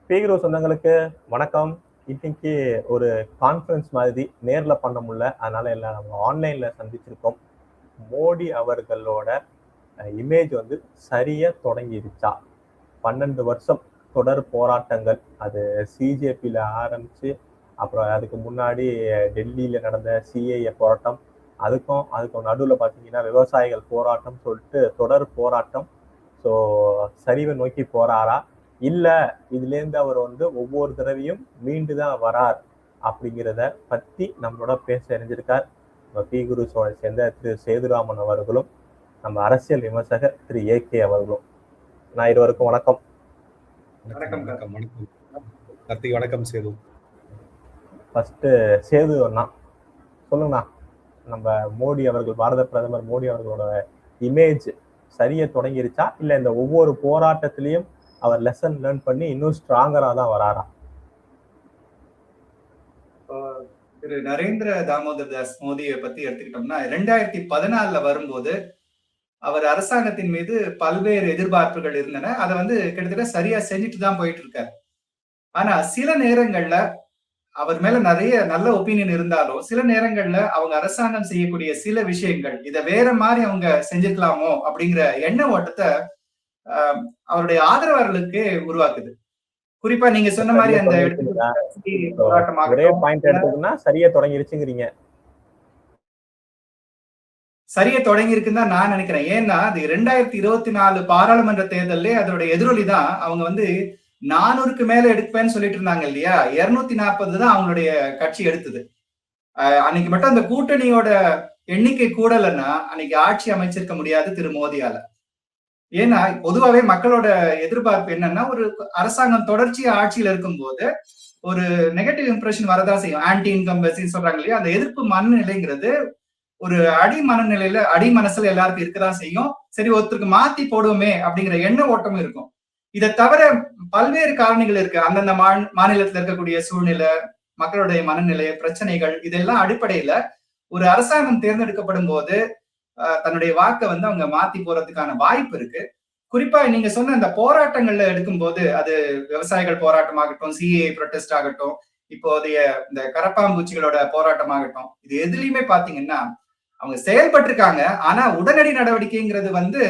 பீக்ரோ சொந்தங்களுக்கு வணக்கம். இன்னைக்கு ஒரு கான்ஃபரன்ஸ் மாதிரி நேர்ல பண்ண முடியல, அதனால எல்லாம் நம்ம ஆன்லைன்ல சந்திச்சிருக்கோம். மோடி அவர்களோட இமேஜ் வந்து சரியா தொடங்கிருச்சா? 12 வருஷம் தொடர் போராட்டங்கள், அது சிஜேபியில ஆரம்பிச்சு, அப்புறம் அதுக்கு முன்னாடி டெல்லியில நடந்த சிஏஏ போராட்டம், அதுக்கும் நடுவில் பார்த்தீங்கன்னா விவசாயிகள் போராட்டம் சொல்லிட்டு தொடர் போராட்டம். ஸோ சரிவை நோக்கி போறாரா, இல்ல இதுலேருந்து அவர் வந்து ஒவ்வொரு தடவையும் மீண்டுதான் வரார் அப்படிங்கிறத பத்தி நம்மளோட பேச அறிஞ்சிருக்கார் பி குரு சேர்ந்த திரு சேதுராமன் அவர்களும், நம்ம அரசியல் விமர்சகர் திரு ஏகே அவர்களும். நான் இருவருக்கும் வணக்கம். வணக்கம் வணக்கம் வணக்கம் கார்த்திக். வணக்கம் சேது. ஃபர்ஸ்ட் சேது அண்ணா சொல்லுங்கண்ணா, நம்ம மோடி அவர்கள், பாரத பிரதமர் மோடி அவர்களோட இமேஜ் சரியா தொடங்கிருச்சா, இல்ல இந்த ஒவ்வொரு போராட்டத்திலையும் அவர் லெசன் லேர்ன் பண்ணி இன்னும் ஸ்ட்ராங்கரா தான் வராரா? திரு நரேந்திர தாமோதர் தாஸ் மோடியை பத்தி எடுத்துக்கிட்டோம்னா 2014 வரும்போது அவர் அரசாங்கத்தின் மீது பல்வேறு எதிர்பார்ப்புகள் இருந்தன. அதை வந்து கிட்டத்தட்ட சரியா செஞ்சுட்டு தான் போயிட்டு இருக்காரு. ஆனா சில நேரங்கள்ல அவர் மேல நிறைய நல்ல ஒப்பீனியன் இருந்தாலும் சில நேரங்கள்ல அவங்க அரசாங்கம் செய்யக்கூடிய சில விஷயங்கள் இதை வேற மாதிரி அவங்க செஞ்சுக்கலாமோ அப்படிங்கிற எண்ண ஓட்டத்தை அவருடைய ஆதரவாளர்களுக்கு உருவாக்குது. குறிப்பா நீங்க சொன்ன மாதிரி அந்த சரியா தொடங்கிருச்சுங்கிறீங்க. சரியா தொடங்கி இருக்குன்னு தான் நான் நினைக்கிறேன். ஏன்னா அது 2024 பாராளுமன்ற தேர்தலே அதோட எதிரொலி தான். அவங்க வந்து 400க்கு மேல எடுப்பேன்னு சொல்லிட்டு இருந்தாங்க இல்லையா, 240 தான் அவங்களுடைய கட்சி எடுத்தது. அன்னைக்கு மட்டும் அந்த கூட்டணியோட எண்ணிக்கை கூடலன்னா அன்னைக்கு ஆட்சி அமைச்சிருக்க முடியாது திரு மோடியால. ஏன்னா பொதுவாவே மக்களோட எதிர்பார்ப்பு என்னன்னா, ஒரு அரசாங்கம் தொடர்ச்சியா ஆட்சியில இருக்கும் போது ஒரு நெகட்டிவ் இம்ப்ரெஷன் வரதான் செய்யும். ஆன்டி இன்கம்பன்சி சொல்றாங்க இல்லையா, அந்த எதிர்ப்பு மனநிலைங்கிறது ஒரு அடி மனநிலையில, அடி மனசுல எல்லாருக்கும் இருக்கதான் செய்யும். சரி, ஒருத்தருக்கு மாத்தி போடுவோமே அப்படிங்கிற எண்ண ஓட்டமும் இருக்கும். இதை தவிர பல்வேறு காரணிகள் இருக்கு. அந்தந்த மாநிலத்துல இருக்கக்கூடிய சூழ்நிலை, மக்களுடைய மனநிலை, பிரச்சனைகள், இதெல்லாம் அடிப்படையில ஒரு அரசாங்கம் தேர்ந்தெடுக்கப்படும் போது தன்னுடைய வாக்கை வந்து அவங்க மாத்தி போறதுக்கான வாய்ப்பு இருக்கு. குறிப்பா நீங்க சொன்ன இந்த போராட்டங்கள்ல எடுக்கும்போது, அது விவசாயிகள் போராட்டமாகட்டும், சிஏஏ ப்ரொடெஸ்ட் ஆகட்டும், இப்போதைய இந்த கரப்பாம்பூச்சிகளோட போராட்டமாகட்டும், இது எதுலயுமே பாத்தீங்கன்னா அவங்க செயல்பட்டிருக்காங்க. ஆனா உடனடி நடவடிக்கைங்கிறது வந்து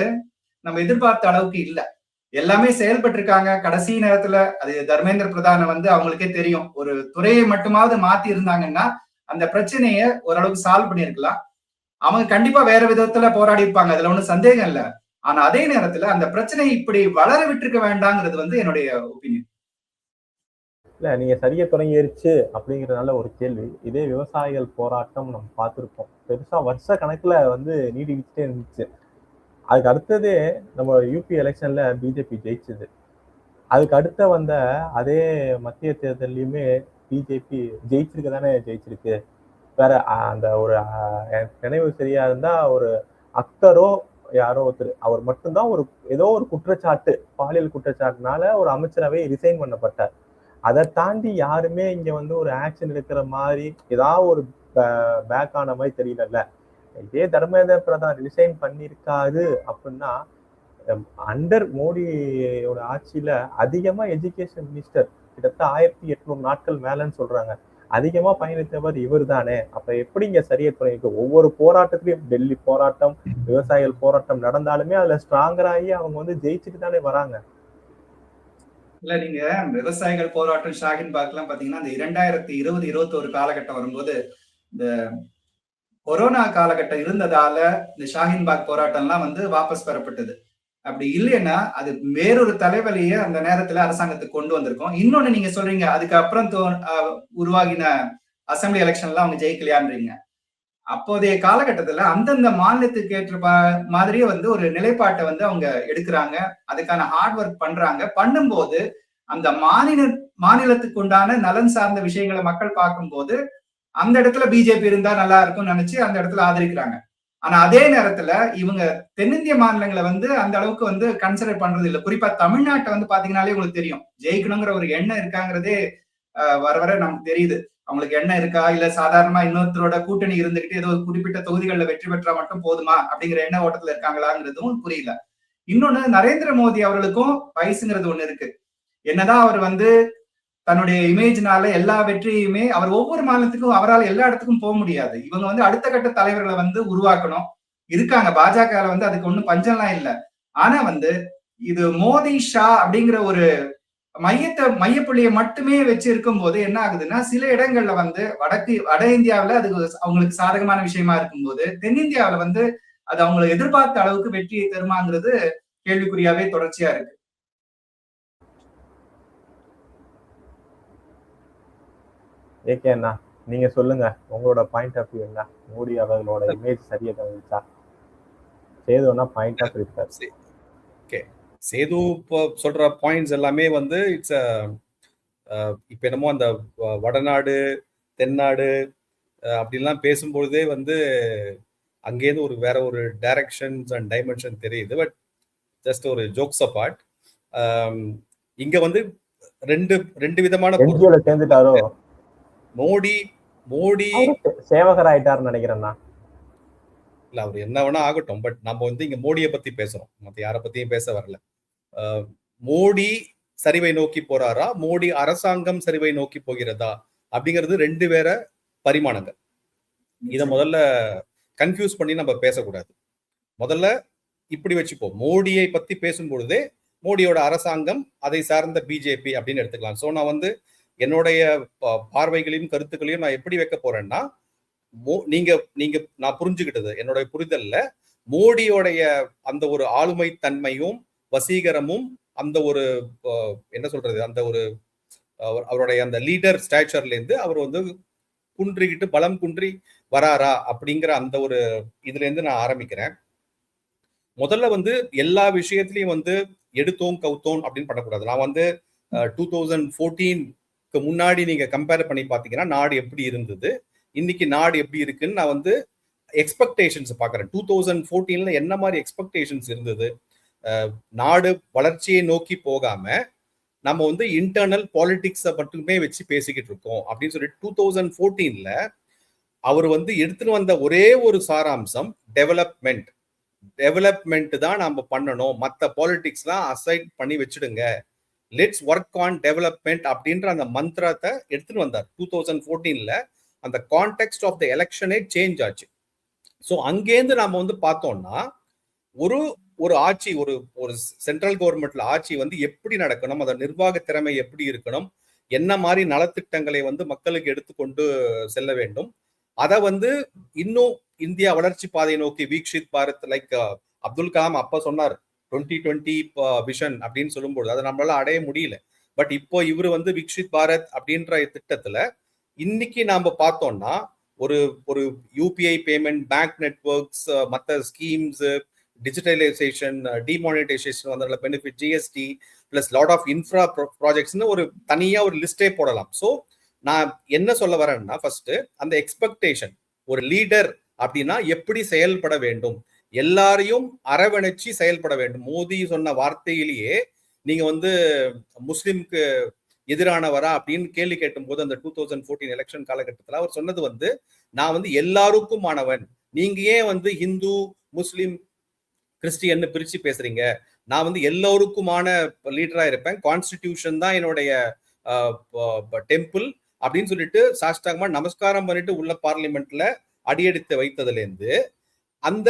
நம்ம எதிர்பார்த்த அளவுக்கு இல்லை. எல்லாமே செயல்பட்டிருக்காங்க. கடைசி நேரத்துல அது தர்மேந்திர பிரதான வந்து அவங்களுக்கே தெரியும், ஒரு துறையை மட்டுமாவது மாத்தி இருந்தாங்கன்னா அந்த பிரச்சனைய ஓரளவுக்கு சால்வ் பண்ணிருக்கலாம். அவங்க கண்டிப்பா வேற விதத்துல போராடி இருப்பாங்க, அதுல ஒண்ணும் சந்தேகம் இல்லை. ஆனா அதே நேரத்துல அந்த பிரச்சனையை இப்படி வளர விட்டுருக்க வேண்டாங்கிறது வந்து என்னுடைய ஒப்பீனியன். இல்ல, நீங்க சரியா தொடங்கிருச்சு அப்படிங்கறதுனால ஒரு கேள்வி. இதே விவசாயிகள் போராட்டம் நம்ம பார்த்திருப்போம், பெருசா வருஷ கணக்குல வந்து நீடிக்கிட்டே இருந்துச்சு. அதுக்கு அடுத்ததே நம்ம யூபி எலெக்ஷன்ல பிஜேபி ஜெயிச்சது. அதுக்கு அடுத்த வந்த அதே மத்திய தேர்தலையுமே பிஜேபி ஜெயிச்சிருக்கு தானே, ஜெயிச்சிருக்கு. வேற அந்த ஒரு நினைவு சரியா இருந்தா ஒரு அக்தரோ யாரோ ஒருத்தர், அவர் மட்டும்தான் ஒரு ஏதோ ஒரு குற்றச்சாட்டு, பாலியல் குற்றச்சாட்டுனால ஒரு அமைச்சரவை ரிசைன் பண்ணப்பட்டார். அதை தாண்டி யாருமே இங்க வந்து ஒரு ஆக்ஷன் எடுக்கிற மாதிரி ஏதாவது ஒரு பேக் ஆன மாதிரி தெரியல. இதே தர்மேந்திர பிரதான் ரிசைன் பண்ணிருக்காரு அப்படின்னா, அண்டர் மோடியோட ஆட்சியில அதிகமா எஜுகேஷன் மினிஸ்டர், கிட்டத்தட்ட 1800 நாட்கள் மேலன்னு சொல்றாங்க, அதிகமா பயணித்தவர் இவர் தானே. அப்ப எப்படிங்க சரியா தொடங்கி? ஒவ்வொரு போராட்டத்திலையும், டெல்லி போராட்டம், விவசாயிகள் போராட்டம் நடந்தாலுமே அதுல ஸ்ட்ராங்கராகி அவங்க வந்து ஜெயிச்சுட்டு தானே வராங்க. இல்ல, நீங்க விவசாயிகள் போராட்டம், ஷாஹின் பாக் எல்லாம் பாத்தீங்கன்னா இந்த 2020-21 காலகட்டம் வரும்போது இந்த கொரோனா காலகட்டம் இருந்ததால இந்த ஷாஹின் பாக் போராட்டம் எல்லாம் வந்து வாபஸ் பெறப்பட்டது. அப்படி இல்லைன்னா அது வேறொரு தலைவலியை அந்த நேரத்துல அரசாங்கத்துக்கு கொண்டு வந்திருக்கும். இன்னொன்னு நீங்க சொல்றீங்க, அதுக்கப்புறம் உருவாகின அசம்பிளி எலெக்ஷன்ல அவங்க ஜெயிக்கலையான்றீங்க. அப்போதைய காலகட்டத்துல அந்தந்த மாநிலத்துக்கு ஏற்ற மாதிரியே வந்து ஒரு நிலைப்பாட்டை வந்து அவங்க எடுக்கிறாங்க, அதுக்கான ஹார்ட் ஒர்க் பண்றாங்க. பண்ணும்போது அந்த மாநிலத்துக்கு உண்டான நலன் சார்ந்த விஷயங்களை மக்கள் பார்க்கும்போது அந்த இடத்துல பிஜேபி இருந்தா நல்லா இருக்கும்னு நினைச்சு அந்த இடத்துல ஆதரிக்கிறாங்க. ஆனா அதே நேரத்துல இவங்க தென்னிந்திய மாநிலங்களை வந்து அந்த அளவுக்கு வந்து கன்சிடர் பண்றது இல்லை. குறிப்பா தமிழ்நாட்டை வந்து பாத்தீங்கன்னாலே உங்களுக்கு தெரியும், ஜெயிக்கணுங்கிற ஒரு எண்ணம் இருக்காங்கிறதே வர வர நமக்கு தெரியுது. அவங்களுக்கு எண்ணம் இருக்கா, இல்ல சாதாரணமா இன்னொருத்தரோட கூட்டணி இருந்துகிட்டு ஏதோ குறிப்பிட்ட தொகுதிகளில் வெற்றி பெற்றா மட்டும் போதுமா அப்படிங்கிற எண்ண ஓட்டத்துல இருக்காங்களாங்கிறதும் புரியல. இன்னொன்னு, நரேந்திர மோடி அவர்களுக்கும் வயசுங்கிறது ஒண்ணு இருக்கு. என்னதான் அவர் வந்து தன்னுடைய இமேஜ்னால எல்லா வெற்றியுமே அவர் ஒவ்வொரு மாநிலத்துக்கும் அவரால் எல்லா இடத்துக்கும் போக முடியாது. இவங்க வந்து அடுத்த கட்ட தலைவர்களை வந்து உருவாக்கணும். இருக்காங்க பாஜக வந்து அதுக்கு ஒண்ணும் பஞ்சம்லாம் இல்லை. ஆனா வந்து இது மோடி ஷா அப்படிங்கிற ஒரு மையப்புள்ளியை மட்டுமே வச்சு இருக்கும் போது என்ன ஆகுதுன்னா, சில இடங்கள்ல வந்து வட இந்தியாவில அது அவங்களுக்கு சாதகமான விஷயமா இருக்கும்போது, தென்னிந்தியாவில வந்து அது அவங்களை எதிர்பார்த்த அளவுக்கு வெற்றியை தருமாங்கிறது கேள்விக்குறியாவே தொடர்ச்சியா இருக்கு. ஏகே அண்ணா, நீங்க சொல்லுங்க, உங்களோட பாயிண்ட் ஆஃப் வியூ என்ன? மோடி அவர்களோட இமேஜ் சரியா இருந்துச்சா? சேதுன்னா பாயிண்ட் ஆஃப் இருக்காரு. ஓகே, சேது சொல்ற பாயிண்ட்ஸ் எல்லாமே வந்து இட்ஸ் இப்ப என்னமோ அந்த வடநாடு தென்னாடு அப்படிலாம் பேசும்பொழுதே வந்து அங்கேருந்து ஒரு வேற ஒரு டைரக்ஷன்ஸ் அண்ட் டைமென்ஷன் தெரியுது. பட் ஜஸ்ட் ஒரு ஜோக்ஸ் அபார்ட், இங்க வந்து ரெண்டு விதமான சேர்ந்துட்டாரோ மோடி சேவகர் ஆயிட்டாருன்னு நினைக்கிறேன்னா. இல்ல, அவர் என்ன வேணா ஆகட்டும், பட் நம்ம வந்து இங்க மோடியை பத்தி பேசுறோம், மத்த யாரை பத்தியும் பேச வரல. மோடி சரிவை நோக்கி போறாரா, மோடி அரசாங்கம் சரிவை நோக்கி போகிறதா அப்படிங்கிறது ரெண்டு வேற பரிமாணங்கள். இத முதல்ல கன்ஃபியூஸ் பண்ணி நம்ம பேசக்கூடாது. முதல்ல இப்படி வச்சுப்போம், மோடியை பத்தி பேசும்பொழுதே மோடியோட அரசாங்கம், அதை சார்ந்த பிஜேபி அப்படின்னு எடுத்துக்கலாம். ஸோ நான் வந்து என்னுடைய பார்வைகளையும் கருத்துக்களையும் நான் எப்படி வைக்க போறேன்னா, நீங்க நான் புரிஞ்சுக்கிட்டது, என்னுடைய புரிதல்ல மோடியோடைய அந்த ஒரு ஆளுமை தன்மையும் வசீகரமும் அந்த ஒரு என்ன சொல்றது, அந்த ஒரு அவருடைய அந்த லீடர் ஸ்டாச்சர்ல இருந்து அவர் வந்து குன்றிக்கிட்டு பலம் குன்றி வராரா அப்படிங்கிற அந்த ஒரு இதுல இருந்து நான் ஆரம்பிக்கிறேன். முதல்ல வந்து எல்லா விஷயத்திலையும் வந்து எடுத்தோம் கவுத்தோம் அப்படின்னு பண்ணக்கூடாது. நான் வந்து 2014க்கு முன்னாடி நீங்க கம்பேர் பண்ணி பாத்தீங்கன்னா நாடு எப்படி இருந்தது, இன்னைக்கு நாடு எப்படி இருக்குன்னு நான் வந்து எக்ஸ்பெக்டேஷன்ஸ் பாக்குறேன். 2014ல என்ன மாதிரி எக்ஸ்பெக்டேஷன்ஸ் இருந்தது, நாடு வளர்ச்சியை நோக்கி போகாம நம்ம வந்து இன்டர்னல் பாலிடிக்ஸை மட்டுமே வச்சு பேசிக்கிட்டு இருக்கோம் அப்படின்னு சொல்லிட்டு 2014ல அவர் வந்து எடுத்துன்னு வந்த ஒரே ஒரு சாராம்சம் டெவலப்மெண்ட் தான் நம்ம பண்ணணும், மற்ற பாலிடிக்ஸ்லாம் அசைட் பண்ணி வச்சுடுங்க, லெட்ஸ் ஒர்க் ஆன் டெவலப்மெண்ட் அப்படின்ற அந்த மந்திரத்தை எடுத்துன்னு வந்தார். 2014ல அந்த கான்டெக்ஸ்ட் ஆஃப் த எலெக்ஷனே சேஞ்ச் ஆச்சு. ஸோ அங்கேருந்து நாம வந்து பார்த்தோம்னா ஒரு ஆட்சி, ஒரு சென்ட்ரல் கவர்மெண்ட்ல ஆட்சி வந்து எப்படி நடக்கணும், அதோட நிர்வாக திறமை எப்படி இருக்கணும், என்ன மாதிரி நலத்திட்டங்களை வந்து மக்களுக்கு எடுத்துக்கொண்டு செல்ல வேண்டும், அதை வந்து இன்னும் இந்தியா வளர்ச்சி பாதையை நோக்கி வீக்ஷித் பாரத், லைக் அப்துல் கலாம் அப்ப சொன்னார் 2020 விஷன் அப்படின்னு சொல்லும்போது அதை நம்மளால அடைய முடியல. பட் இப்போ இவர் வந்து வீக்ஷித் பாரத் அப்படின்ற திட்டத்துல இன்னைக்கு நாம பார்த்தோம்னா ஒரு யூபிஐ பேமெண்ட், பேங்க் நெட்வொர்க்ஸ், மற்ற ஸ்கீம்ஸ், டிஜிட்டலைசேஷன், டிமானிட்டைசேஷன் வந்த benefit, GST plus lot of infra ப்ராஜெக்ட்ஸ்னு ஒரு தனியா ஒரு லிஸ்டே போடலாம். ஸோ நான் என்ன சொல்ல வரேன்னா, ஃபர்ஸ்ட் அந்த எக்ஸ்பெக்டேஷன், ஒரு லீடர் அப்படின்னா எப்படி செயல்பட வேண்டும், எல்லாரையும் அரவணைச்சு செயல்பட வேண்டும். மோடி சொன்ன வார்த்தையிலேயே நீங்க வந்து முஸ்லிம்க்கு எதிரானவரா அப்படின்னு கேள்வி கேட்டும் போது அந்த 2014 எலெக்ஷன் காலகட்டத்தில் அவர் சொன்னது வந்து, நான் வந்து எல்லாருக்கும் ஆனவன், நீங்க ஏன் வந்து ஹிந்து முஸ்லிம் கிறிஸ்டியன் பிரிச்சு பேசுறீங்க, நான் வந்து எல்லோருக்குமான லீடரா இருப்பேன், கான்ஸ்டிடியூஷன் தான் என்னுடைய டெம்பிள் அப்படின்னு சொல்லிட்டு சாஷ்டாங்கமா நமஸ்காரம் பண்ணிட்டு உள்ள பார்லிமெண்ட்ல அடியெடுத்து வைத்ததுல இருந்து அந்த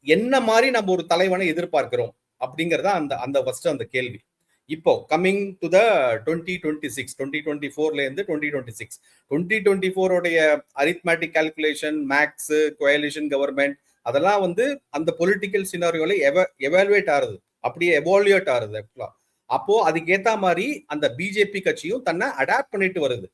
என்ன மாதிரி நம்ம ஒரு தலைவனை எதிர்பார்க்கிறோம் அப்படிங்கறத அந்த ஃபர்ஸ்ட் அந்த கேள்வி. இப்போ கம்மிங் டு த 2026, 2024ல இருந்து 2026, 2024 உடைய arithmetic calculation, maths, coalition government, அதெல்லாம் வந்து அந்த பொலிட்டிக்கல் சினாரியோல எவாலுவேட் ஆகுது, அப்படியே எவாலுவேட் ஆகுது. அப்போ அதுக்கேத்த மாதிரி அந்த பிஜேபி கட்சியும் தன்னை அடாப்ட் பண்ணிட்டு வருது.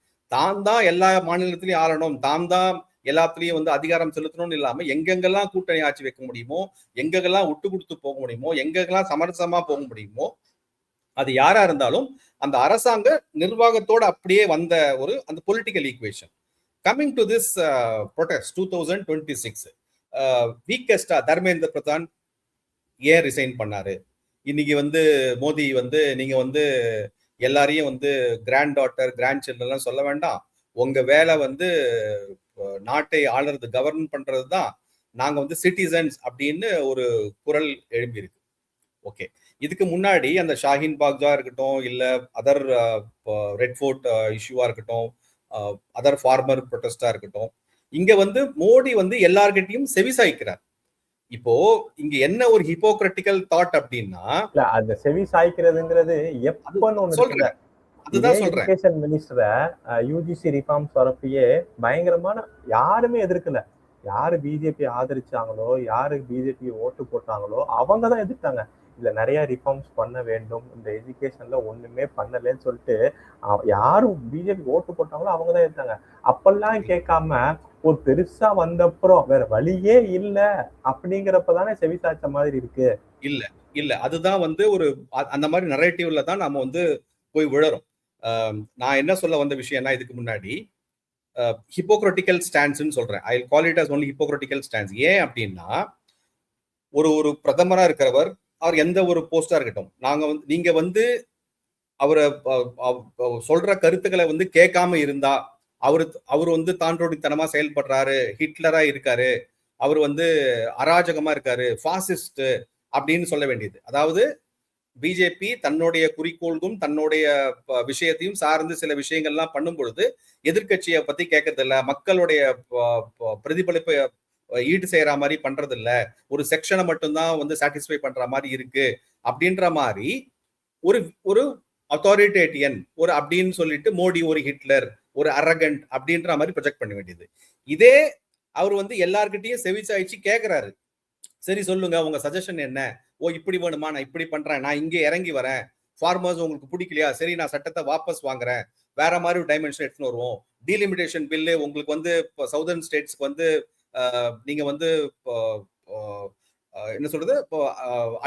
தான் எல்லா மாநிலத்திலையும் ஆளணும், தான் எல்லாத்துலயும் வந்து அதிகாரம் செலுத்தணும்னு இல்லாம எங்கெங்கெல்லாம் கூட்டணி ஆட்சி வைக்க முடியுமோ, எங்கெங்கெல்லாம் விட்டு கொடுத்து போக முடியுமோ, எங்கெங்கெல்லாம் சமரசமா போக முடியுமோ, அது யாரா இருந்தாலும் அந்த அரசாங்க நிர்வாகத்தோட அப்படியே வந்த ஒரு அந்த political equation. Coming to this protest 2026, வீக்கஸ்டா தர்மேந்திர பிரதான் ஏன் ரிசைன் பண்ணாரு? இன்னைக்கு வந்து மோடி வந்து நீங்க வந்து எல்லாரையும் வந்து கிராண்ட் டாட்டர், கிராண்ட் சில்ட்ரன் சொல்ல வேண்டாம், உங்க வேலை வந்து நாட்டை ஆளுறது, கவர்ன் பண்றது தான், நாங்க வந்து சிட்டிசன்ஸ் அப்படின்னு ஒரு குரல் எழும்பியிருக்கு. ஓகே, இதுக்கு முன்னாடி அந்த ஷாஹின் பாக்ஜா இருக்கட்டும், இல்ல அதர் ரெட் ஃபோர்ட் இஷ்யூவா இருக்கட்டும், அதர் ஃபார்மர் ப்ரொடெஸ்டா இருக்கட்டும், இங்க வந்து மோடி வந்து எல்லார்கிட்டையும் செவிசாய்க்கிறார். இப்போ இங்க என்ன ஒரு ஹிப்போக்ரட்டிக்கல் தாட் அப்படின்னா, இல்ல அந்த செவி சாய்க்கிறதுங்கிறது எப்பன்னு ஒண்ணு இருக்குல்ல. சொல்றேன், அதுதான் சொல்றேன். எஜுகேஷன் மினிஸ்டரை யூஜிசி ரிஃபார்ம்ஸ் வரப்பயே பயங்கரமான யாருமே எதிர்க்கல. யாரு பிஜேபி ஆதரிச்சாங்களோ, யாரு பிஜேபி ஓட்டு போட்டாங்களோ அவங்க தான் எதிர்த்தாங்க. இதுல நிறைய ரிஃபார்ம்ஸ் பண்ண வேண்டும், இந்த எஜுகேஷன்ல ஒண்ணுமே பண்ணலன்னு சொல்லிட்டு யாரும் பிஜேபி ஓட்டு போட்டாங்களோ அவங்க தான் எதிர்த்தாங்க. அப்பெல்லாம் கேட்காம ஒரு பெருசா வந்தப்புறம் வேற வழியே இல்ல அப்படிங்கிறப்பதானே செவி சாய்ச்ச மாதிரி இருக்கு. இல்ல அதுதான் வந்து ஒரு அந்த மாதிரி நரேட்டிவ்ல தான் நாம வந்து போய் விழறோம். நான் என்ன சொல்ல வந்த விஷயம்னா, இதுக்கு முன்னாடி ஹிப்போக்ரட்டிக்கல் ஸ்டான்ஸ்ன்னு சொல்றேன். I call it as only hypocritical stance. ஏன் அப்படின்னா, ஒரு பிரதமரா இருக்கிறவர், அவர் எந்த ஒரு போஸ்டா இருக்கட்டும், நீங்க வந்து அவரை சொல்ற கருத்துக்களை வந்து கேட்காம இருந்தா, அவரு வந்து தாண்டோடித்தனமா செயல்படுறாரு, ஹிட்லரா இருக்காரு, அவர் வந்து அராஜகமா இருக்காரு, பாசிஸ்ட் அப்படின்னு சொல்ல வேண்டியது. அதாவது பிஜேபி தன்னுடைய குறிக்கோளுக்கும் தன்னுடைய விஷயத்தையும் சார்ந்து சில விஷயங்கள்லாம் பண்ணும் பொழுது எதிர்கட்சியை பத்தி கேட்கறது இல்ல, மக்களுடைய பிரதிபலிப்பை ஈடு செய்யற மாதிரி பண்றது இல்ல, ஒரு செக்ஷனை மட்டும்தான் வந்து சாட்டிஸ்ஃபை பண்ற மாதிரி இருக்கு அப்படின்ற மாதிரி ஒரு ஒரு அத்தாரிட்டேரியன் ஒரு அப்படின்னு சொல்லிட்டு மோடி ஒரு ஹிட்லர், ஒரு அரகண்ட் அப்படின்ற மாதிரி ப்ரொஜெக்ட் பண்ண வேண்டியது. இதே அவர் வந்து எல்லார்கிட்டையும் செவிச்சாய்ச்சி கேட்கிறாரு, சரி சொல்லுங்க உங்க சஜஷன் என்ன, ஓ இப்படி வேணுமா, நான் இப்படி பண்றேன், நான் இங்கே இறங்கி வரேன், ஃபார்மர்ஸ் உங்களுக்கு பிடிக்கலையா, சரி நான் சட்டத்தை வாபஸ் வாங்குறேன், வேற மாதிரி ஒரு டைமென்ஷன் எடுத்துன்னு வருவோம், டீலிமிடேஷன் பில்லு உங்களுக்கு வந்து சவுதர்ன் ஸ்டேட்ஸ்க்கு வந்து நீங்க வந்து என்ன சொல்றது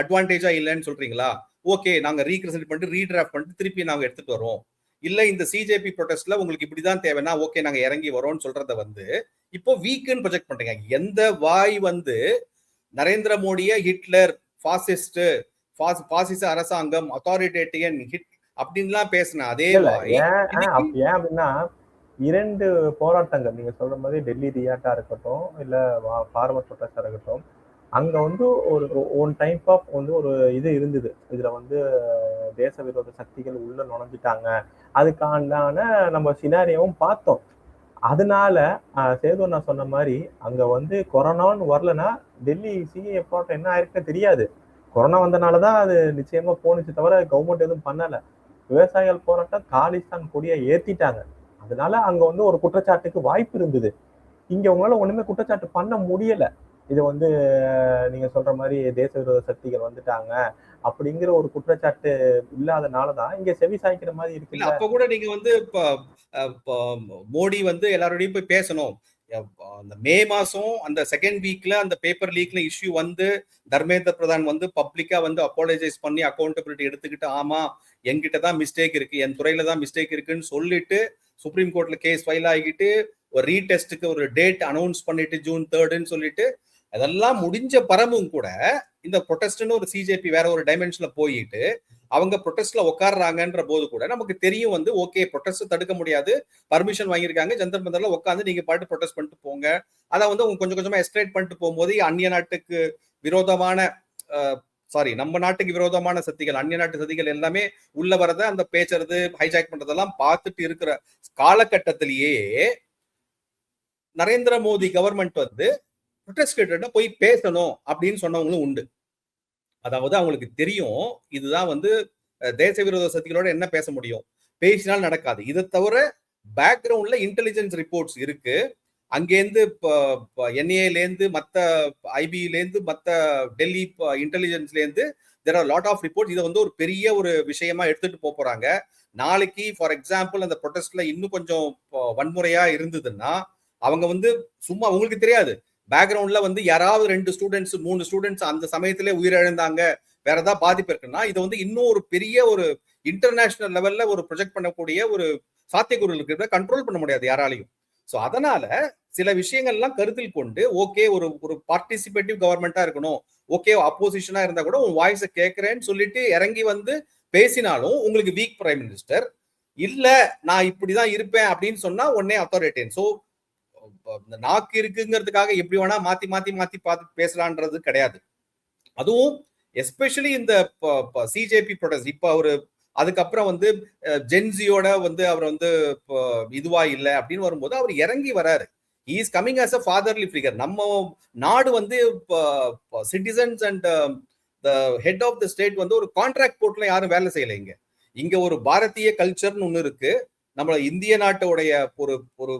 அட்வான்டேஜா இல்லைன்னு சொல்றீங்களா, ஓகே நாங்க ரீக்ரசன்ட் பண்ணிட்டு ரீடிராஃப்ட் பண்ணிட்டு திருப்பி நாங்க எடுத்துட்டு வரோம், இல்ல இந்த சிஜேபி ப்ரொடெஸ்ட்ல உங்களுக்கு இப்படிதான் தேவைன்னா ஓகே நாங்க இறங்கி வரோம்னு சொல்றத வந்து இப்போ வீக்குன்னு ப்ரொஜெக்ட் பண்றீங்க. எந்த வாய் வந்து நரேந்திர மோடிய ஹிட்லர், பாசிஸ்ட், பாசிச அரசாங்கம், அத்தாரிட்டேரியன் ஹிட் அப்படின்லாம் பேசின அதே வாய் ஏன் அப்படின்னா, 2 போராட்டங்கள் நீங்க சொல்ற மாதிரி டெல்லி ரியாட்டா இருக்கட்டும், இல்ல ஃபார்மர் ப்ரொடெஸ்டா இருக்கட்டும், அங்க வந்து ஒரு ஒன் டைப் ஆஃப் வந்து ஒரு இது இருந்தது. இதுல வந்து தேச விரோத சக்திகள் உள்ள நுழைஞ்சிட்டாங்க, அதுக்கான நம்ம சினாரியாவும் பார்த்தோம். அதனால சேது நான் சொன்ன மாதிரி அங்க வந்து கொரோனான்னு வரலன்னா டெல்லி சிஏ போராட்டம் என்ன ஆயிருக்குன்னு தெரியாது. கொரோனா வந்தனாலதான் அது நிச்சயமா போனுச்சு தவிர கவர்மெண்ட் எதுவும் பண்ணல. விவசாயிகள் போராட்டம் காலிஸ்தான் கொடியை ஏத்திட்டாங்க. அதனால அங்க வந்து ஒரு குற்றச்சாட்டுக்கு வாய்ப்பு இருந்தது. இங்க உங்களால ஒண்ணுமே குற்றச்சாட்டு பண்ண முடியல. இது வந்து நீங்க சொல்ற மாதிரி தேச விரோத சக்திகள் வந்துட்டாங்க அப்படிங்கிற ஒரு குற்றச்சாட்டு இல்லாதனாலதான் இங்க செவி சாய்க்கிற மாதிரி இருக்கு. அப்ப கூட நீங்க வந்து மோடி வந்து எல்லாரோடையும் போய் பேசணும். அந்த மே மாசம் அந்த செகண்ட் வீக்ல அந்த பேப்பர் லீக்ல இஷ்யூ வந்து தர்மேந்திர பிரதான் வந்து பப்ளிக்கா வந்து அப்பாலஜைஸ் பண்ணி அக்கௌண்டபிலிட்டி எடுத்துக்கிட்டு, ஆமா என்கிட்ட தான் மிஸ்டேக் இருக்கு, என் துறையில தான் மிஸ்டேக் இருக்குன்னு சொல்லிட்டு சுப்ரீம் கோர்ட்ல கேஸ் ஃபைல் ஆகிட்டு ஒரு ரீடெஸ்டுக்கு ஒரு டேட் அனௌன்ஸ் பண்ணிட்டு ஜூன் 3 சொல்லிட்டு அதெல்லாம் முடிஞ்ச பரமும் கூட இந்த ப்ரொடெஸ்ட்னு ஒரு சிஜேபி வேற ஒரு டைமென்ஷன்ல போயிட்டு அவங்க ப்ரொடெஸ்ட்ல உட்காடுறாங்கன்ற போது கூட நமக்கு தெரியும் வந்து ஓகே ப்ரொடெஸ்ட் தடுக்க முடியாது, பர்மிஷன் வாங்கியிருக்காங்க, ஜந்தர் மந்தர்ல உட்காந்து நீங்க பாட்டு ப்ரொடெஸ்ட் பண்ணிட்டு போங்க. அதை வந்து அவங்க கொஞ்சம் கொஞ்சமா எஸ்கலேட் பண்ணிட்டு போகும்போது அந்நிய நாட்டுக்கு விரோதமான நம்ம நாட்டுக்கு விரோதமான சக்திகள், அந்நிய நாட்டு சக்திகள் எல்லாமே உள்ள வரத அந்த பேசுறது ஹைஜாக் பண்றதெல்லாம் பார்த்துட்டு இருக்கிற காலகட்டத்திலேயே நரேந்திர மோடி கவர்மெண்ட் வந்து ப்ரொடெஸ்ட் போய் பேசணும் அப்படின்னு சொன்னவங்களும் உண்டு. அதாவது அவங்களுக்கு தெரியும் இதுதான் வந்து தேச விரோத சக்திகளோட என்ன பேச முடியும், பேசினால் நடக்காது. இதை தவிர பேக்ரவுண்ட்ல இன்டெலிஜென்ஸ் ரிப்போர்ட்ஸ் இருக்கு, அங்கேருந்து என்ஏலேருந்து மற்ற ஐபிலேருந்து மற்ற டெல்லி இன்டெலிஜென்ஸ்லேருந்து there are lot of reports. இதை வந்து ஒரு பெரிய ஒரு விஷயமா எடுத்துட்டு போறாங்க. நாளைக்கு ஃபார் எக்ஸாம்பிள் அந்த ப்ரொடெஸ்ட்ல இன்னும் கொஞ்சம் வன்முறையா இருந்ததுன்னா அவங்க வந்து சும்மா உங்களுக்கு தெரியாது, பேக்ரவுண்ட்ல வந்து யாராவது 2 ஸ்டூடெண்ட்ஸ் 3 ஸ்டூடெண்ட்ஸ் அந்த சமயத்திலே உயிரிழந்தாங்க, வேற ஏதாவது பாதிப்பு இருக்குன்னா இதை வந்து இன்னும் ஒரு பெரிய ஒரு இன்டர்நேஷனல் லெவல்ல ஒரு ப்ரொஜெக்ட் பண்ணக்கூடிய ஒரு சாத்தியக்கூறுகள் இருக்கிறத கண்ட்ரோல் பண்ண முடியாது யாராலையும். ஸோ அதனால சில விஷயங்கள்லாம் கருத்தில் கொண்டு ஓகே ஒரு பார்ட்டிசிபேட்டிவ் கவர்மெண்டா இருக்கணும், ஓகே அப்போசிஷனா இருந்தா கூட உன் வாய்ஸை கேட்கிறேன்னு சொல்லிட்டு இறங்கி வந்து பேசினாலும் உங்களுக்கு வீக் பிரைம் மினிஸ்டர், இல்ல நான் இப்படிதான் இருப்பேன் அப்படின்னு சொன்னா உடனே அத்தாரிட்டேன். ஸோ நாக்கு இருக்குங்கிறதுக்காக எப்படி வேணா மாத்தி மாத்தி மாத்தி பார்த்து பேசலான்றது கிடையாது. அதுவும் எஸ்பெஷலி இந்த சிஜேபி ப்ரொடெஸ்ட். இப்ப அவரு அதுக்கப்புறம் வந்து ஜென்சியோட வந்து அவர் வந்து இதுவா இல்லை அப்படின்னு வரும்போது அவர் இறங்கி வராரு. he is coming as a fatherly figure. நம்ம நாடு வந்து citizens and the head of the state வந்து ஒரு கான்ட்ராக்ட் போர்ட்ல யாரும் வேலை செய்யல. இங்க ஒரு பாரதிய கல்ச்சர்னு ஒண்ணு இருக்கு, நம்ம இந்திய நாட்டோடைய ஒரு ஒரு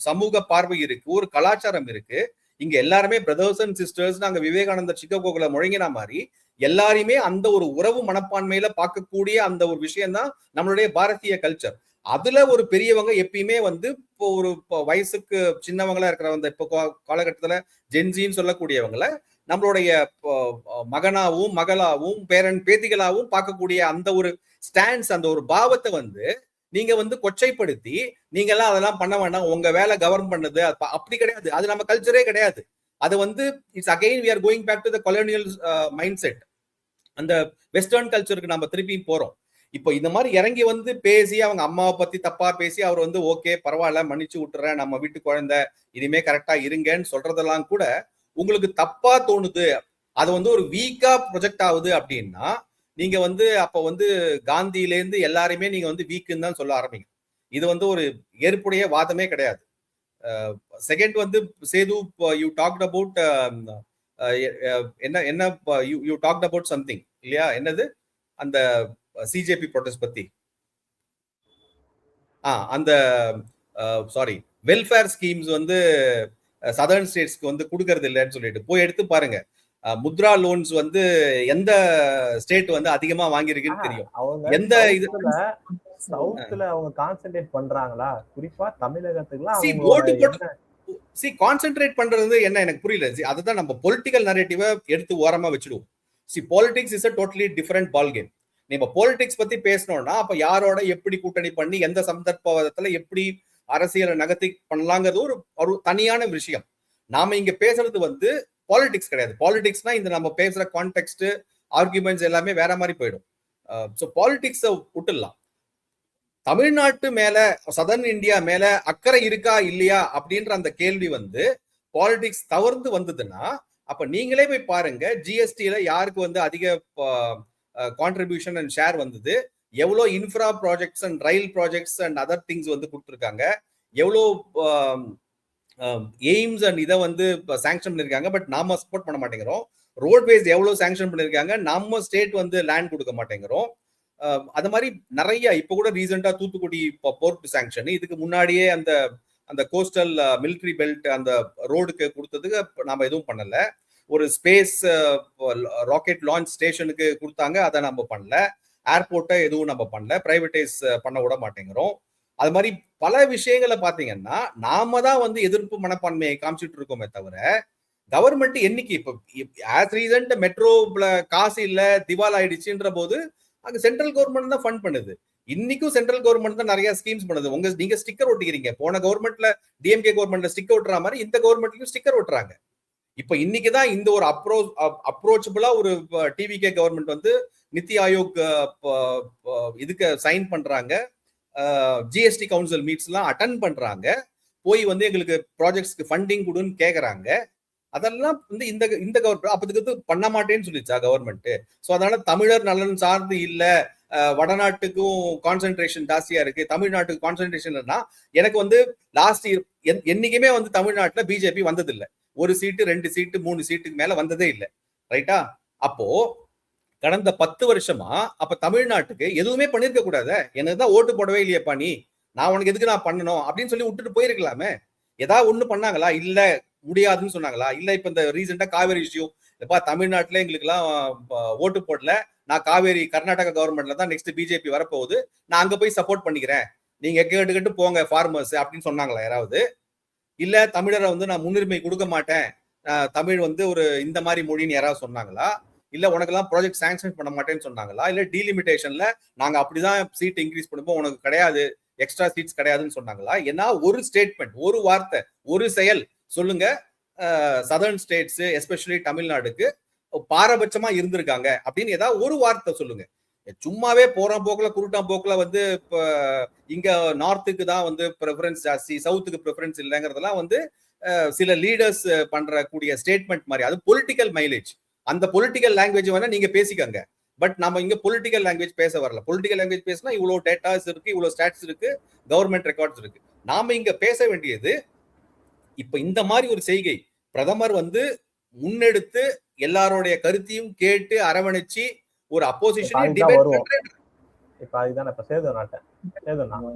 சமூக பார்வை இருக்கு, ஒரு கலாச்சாரம் இருக்கு. இங்க எல்லாருமே பிரதர்ஸ் அண்ட் சிஸ்டர்ஸ். நாங்க விவேகானந்தர் சிக்காகோல முழங்கின மாதிரி எல்லாருமே அந்த ஒரு உறவு மனப்பான்மையில பார்க்கக்கூடிய அந்த ஒரு விஷயம் தான் நம்மளுடைய பாரதிய கல்ச்சர். அதுல ஒரு பெரியவங்க எப்பயுமே வந்து இப்போ ஒரு வயசுக்கு சின்னவங்களா இருக்கிறவங்க இப்போ காலகட்டத்துல ஜென்சின்னு சொல்லக்கூடியவங்கள நம்மளுடைய மகனாவும் மகளாவும் பேரன் பேத்திகளாவும் பார்க்கக்கூடிய அந்த ஒரு ஸ்டாண்ட்ஸ், அந்த ஒரு பாவத்தை வந்து நீங்க வந்து கொச்சைப்படுத்தி நீங்க எல்லாம் அதெல்லாம் பண்ண வேண்டாம், உங்க வேலை கவர்ன் பண்ணது அப்படி கிடையாது. அது நம்ம கல்ச்சரே கிடையாது. அது வந்து it's again we are going back to the colonial mindset. அந்த வெஸ்டர்ன் கல்ச்சருக்கு நம்ம திருப்பி போறோம். இப்போ இந்த மாதிரி இறங்கி வந்து பேசி அவங்க அம்மாவை பத்தி தப்பா பேசி அவர் வந்து ஓகே பரவாயில்ல மன்னிச்சு விட்டுறேன், நம்ம வீட்டு குழந்தை இனிமே கரெக்டா இருங்கன்னு சொல்றதெல்லாம் கூட உங்களுக்கு தப்பா தோணுது, அது வந்து ஒரு வீக்கா ப்ரொஜெக்ட் ஆகுது அப்படின்னா நீங்க வந்து அப்ப வந்து காந்தியிலேருந்து எல்லாருமே நீங்க வந்து வீக்குன்னு தான் சொல்ல ஆரம்பிங்க. இது வந்து ஒரு ஏற்புடைய வாதமே கிடையாது. செகண்ட் வந்து சேது, யூ டாக்ட் அபவுட் என்ன யூ டாக்ட் அபவுட் சம்திங் இல்லையா, என்னது அந்த சிஜேபி ப்ரொடெஸ்ட் பத்தி அந்த சாரி வெல்ஃபேர் ஸ்கீம்ஸ் வந்து சதர்ன் ஸ்டேட்ஸ்க்கு வந்து கொடுக்கறது இல்லைன்னு சொல்லிட்டு போய் எடுத்து பாருங்க. முத்ரா லோன்ஸ் வந்து எந்த ஸ்டேட் வந்து அதிகமா வாங்கியிருக்குன்னு தெரியும். எந்த இதுல சவுத்ல அவங்க கான்சென்ட்ரேட் பண்றாங்களா, குறிப்பா தமிழகத்துக்குலாம் கான்சென்ட்ரேட் பண்றது என்ன எனக்கு புரியல. அதுதான் நம்ம பொலிட்டிக்கல் நரேட்டிவ எடுத்து ஓரமா வச்சிடுவோம். Politics is a totally different ball game. நம்ம பாலிடிக்ஸ் பத்தி பேசணும்னா அப்ப யாரோட எப்படி கூட்டணி பண்ணி எந்த சந்தர்ப்பத்துல எப்படி அரசியலை நகர்த்தி பண்ணலாங்கிறது ஒரு தனியான விஷயம். நாம இங்க பேசுறது வந்து பாலிடிக்ஸ் கிடையாது. பாலிடிக்ஸ்னா இந்த நம்ம பேசுற கான்டெக்ஸ்ட் ஆர்குமெண்ட்ஸ் எல்லாமே வேற மாதிரி போயிடும். ஸோ பாலிடிக்ஸ விட்டுடலாம். தமிழ்நாட்டு மேல சதர்ன் இந்தியா மேல அக்கறை இருக்கா இல்லையா அப்படின்ற அந்த கேள்வி வந்து பாலிடிக்ஸ் தவிர்த்து வந்ததுன்னா அப்ப நீங்களே போய் பாருங்க ஜிஎஸ்டியில யாருக்கு வந்து அதிக கான்ட்ரிபியூஷன் அண்ட் ஷேர் வந்தது, எவ்வளோ infra projects and rail projects and other things வந்து கொடுத்துருக்காங்க, எவ்வளோ எய்ம்ஸ் அண்ட் இதை வந்து சாங்ஷன் பண்ணிருக்காங்க. பட் நாம சப்போர்ட் பண்ண மாட்டேங்கிறோம். ரோட்வேஸ் எவ்வளவு சாங்ஷன் பண்ணிருக்காங்க, நம்ம ஸ்டேட் வந்து லேண்ட் கொடுக்க மாட்டேங்கிறோம். அது மாதிரி நிறைய இப்ப கூட ரீசெண்டா தூத்துக்குடி போர்ட் சாங்ஷன், இதுக்கு முன்னாடியே அந்த அந்த கோஸ்டல் மிலிட்ரி பெல்ட் அந்த ரோடுக்கு கொடுத்ததுக்கு நாம எதுவும் பண்ணல. ஒரு ஸ்பேஸ் ராக்கெட் லான்ச் ஸ்டேஷனுக்கு கொடுத்தாங்க, அதை நம்ம பண்ணல. ஏர்போர்ட்டை எதுவும் நம்ம பண்ணல, பிரைவேடைஸ் பண்ண விட மாட்டேங்கிறோம். அது மாதிரி பல விஷயங்களை பாத்தீங்கன்னா நாம தான் வந்து எதிர்ப்பு மனப்பான்மையை காமிச்சிட்டு இருக்கோமே தவிர கவர்மெண்ட் என்னைக்கு இப்ப ஆஸ் ரீசன்ட் மெட்ரோல காசு இல்ல திவால் ஆயிடுச்சுன்ற போது அங்க சென்ட்ரல் கவர்மெண்ட் தான் ஃபண்ட் பண்ணுது. இன்னைக்கும் சென்ட்ரல் கவர்மெண்ட் தான் நிறைய ஸ்கீம்ஸ் பண்ணுது. நீங்க ஸ்டிக்கர் ஒட்டிக்கிறீங்க. போன கவர்மெண்ட்ல டிஎம்கே கவர்மெண்ட்ல ஸ்டிக்கர் ஒட்டுற மாதிரி இந்த கவர்மெண்ட்லயும் ஸ்டிக்கர் ஒட்டுறாங்க. இப்ப இன்னைக்குதான் இந்த ஒரு அப்ரோச்சபிளா ஒரு டிவிகே கவர்மெண்ட் வந்து நித்தி ஆயோக் இதுக்கு சைன் பண்றாங்க, ஜிஎஸ்டி கவுன்சில் மீட்ஸ் எல்லாம் அட்டன் பண்றாங்க, போய் வந்து எங்களுக்கு ப்ராஜெக்ட்ஸ்க்கு ஃபண்டிங் கொடுன்னு கேக்குறாங்க. அதெல்லாம் வந்து இந்த கவர்மெண்ட் அப்பதுக்கு பண்ண மாட்டேன்னு சொல்லிச்சா கவர்மெண்ட்? ஸோ அதனால தமிழர் நலன் சார்ந்து இல்ல, வடநாட்டுக்கும் கான்சென்ட்ரேஷன் ஜாஸ்தியா இருக்கு, தமிழ்நாட்டுக்கு கான்சென்ட்ரேஷன். எனக்கு வந்து லாஸ்ட் இயர் என்னைக்குமே வந்து தமிழ்நாட்டுல பிஜேபி வந்தது இல்லை. 1 சீட்டு 2 சீட்டு 3 சீட்டுக்கு மேல வந்ததே இல்லை. ரைட்டா? அப்போ கடந்த 10 வருஷமா அப்ப தமிழ்நாட்டுக்கு எதுவுமே பண்ணிருக்க கூடாது. எனக்கு தான் ஓட்டு போடவே இல்லையப்பா நீ, நான் உனக்கு எதுக்கு நான் பண்ணணும் அப்படின்னு சொல்லி விட்டுட்டு போயிருக்கலாமே. ஏதாவது ஒண்ணு பண்ணாங்களா? இல்ல முடியாதுன்னு சொன்னாங்களா? இல்ல இப்ப இந்த ரீசெண்டா காவேரி இஷ்யூ, எப்பா தமிழ்நாட்டுல எங்களுக்கு எல்லாம் ஓட்டு போடல, நான் காவேரி கர்நாடகா கவர்மெண்ட்ல தான் நெக்ஸ்ட் பிஜேபி வரப்போகுது, நான் அங்க போய் சப்போர்ட் பண்ணிக்கிறேன், நீங்க கேட்டு போங்க ஃபார்மர்ஸ் அப்படின்னு சொன்னாங்களா யாராவது? இல்ல தமிழரை வந்து நான் முன்னுரிமை கொடுக்க மாட்டேன், தமிழ் வந்து ஒரு இந்த மாதிரி மொழின்னு யாராவது சொன்னாங்களா? இல்ல உனக்கெல்லாம் ப்ராஜெக்ட் சாங்ஷன் பண்ண மாட்டேன்னு சொன்னாங்களா? இல்ல டீலிமிட்டேஷன்ல நாங்க அப்படிதான் சீட் இன்க்ரீஸ் பண்ணுவோம், உனக்கு கிடையாது எக்ஸ்ட்ரா சீட்ஸ் கிடையாதுன்னு சொன்னாங்களா? ஏன்னா ஒரு ஸ்டேட்மெண்ட், ஒரு வார்த்தை, ஒரு செயல் சொல்லுங்க சதர்ன் ஸ்டேட்ஸ் எஸ்பெஷலி தமிழ்நாடுக்கு பாரபட்சமா இருந்திருக்காங்க அப்படின்னு ஏதாவது ஒரு வார்த்தை சொல்லுங்க. சும்மாவே போற போக்குல குருட்டாம் போக்குல வந்து இப்ப இங்க நார்த்துக்கு தான் வந்து ப்ரிஃபரன்ஸ் ஜாஸ்தி, சவுத்துக்கு ப்ரிஃபரன்ஸ் இல்லைங்கிறதெல்லாம் வந்து சில லீடர்ஸ் பண்ற கூடிய ஸ்டேட்மெண்ட் மாதிரி. அது பொலிட்டிக்கல் மைலேஜ். அந்த பொலிட்டிக்கல் லாங்குவேஜ் வேணா நீங்க பேசிக்கங்க. பட் நம்ம இங்க பொலிட்டிக்கல் லாங்குவேஜ் பேச வரல. பொலிட்டிக்கல் லாங்குவேஜ் பேசினா இவ்வளவு டேட்டாஸ் இருக்கு, இவ்வளவு ஸ்டாட்ஸ் இருக்கு, கவர்மெண்ட் ரெக்கார்ட்ஸ் இருக்கு. நாம இங்க பேச வேண்டியது இப்ப இந்த மாதிரி ஒரு செய்கை பிரதமர் வந்து முன்னெடுத்து எல்லாருடைய கருத்தையும் கேட்டு அரவணைச்சு ஒரு அப்போசிஷன் டிபேட் பண்றேன். இப்ப அதுதான் இப்ப சேது நாட்டேன்.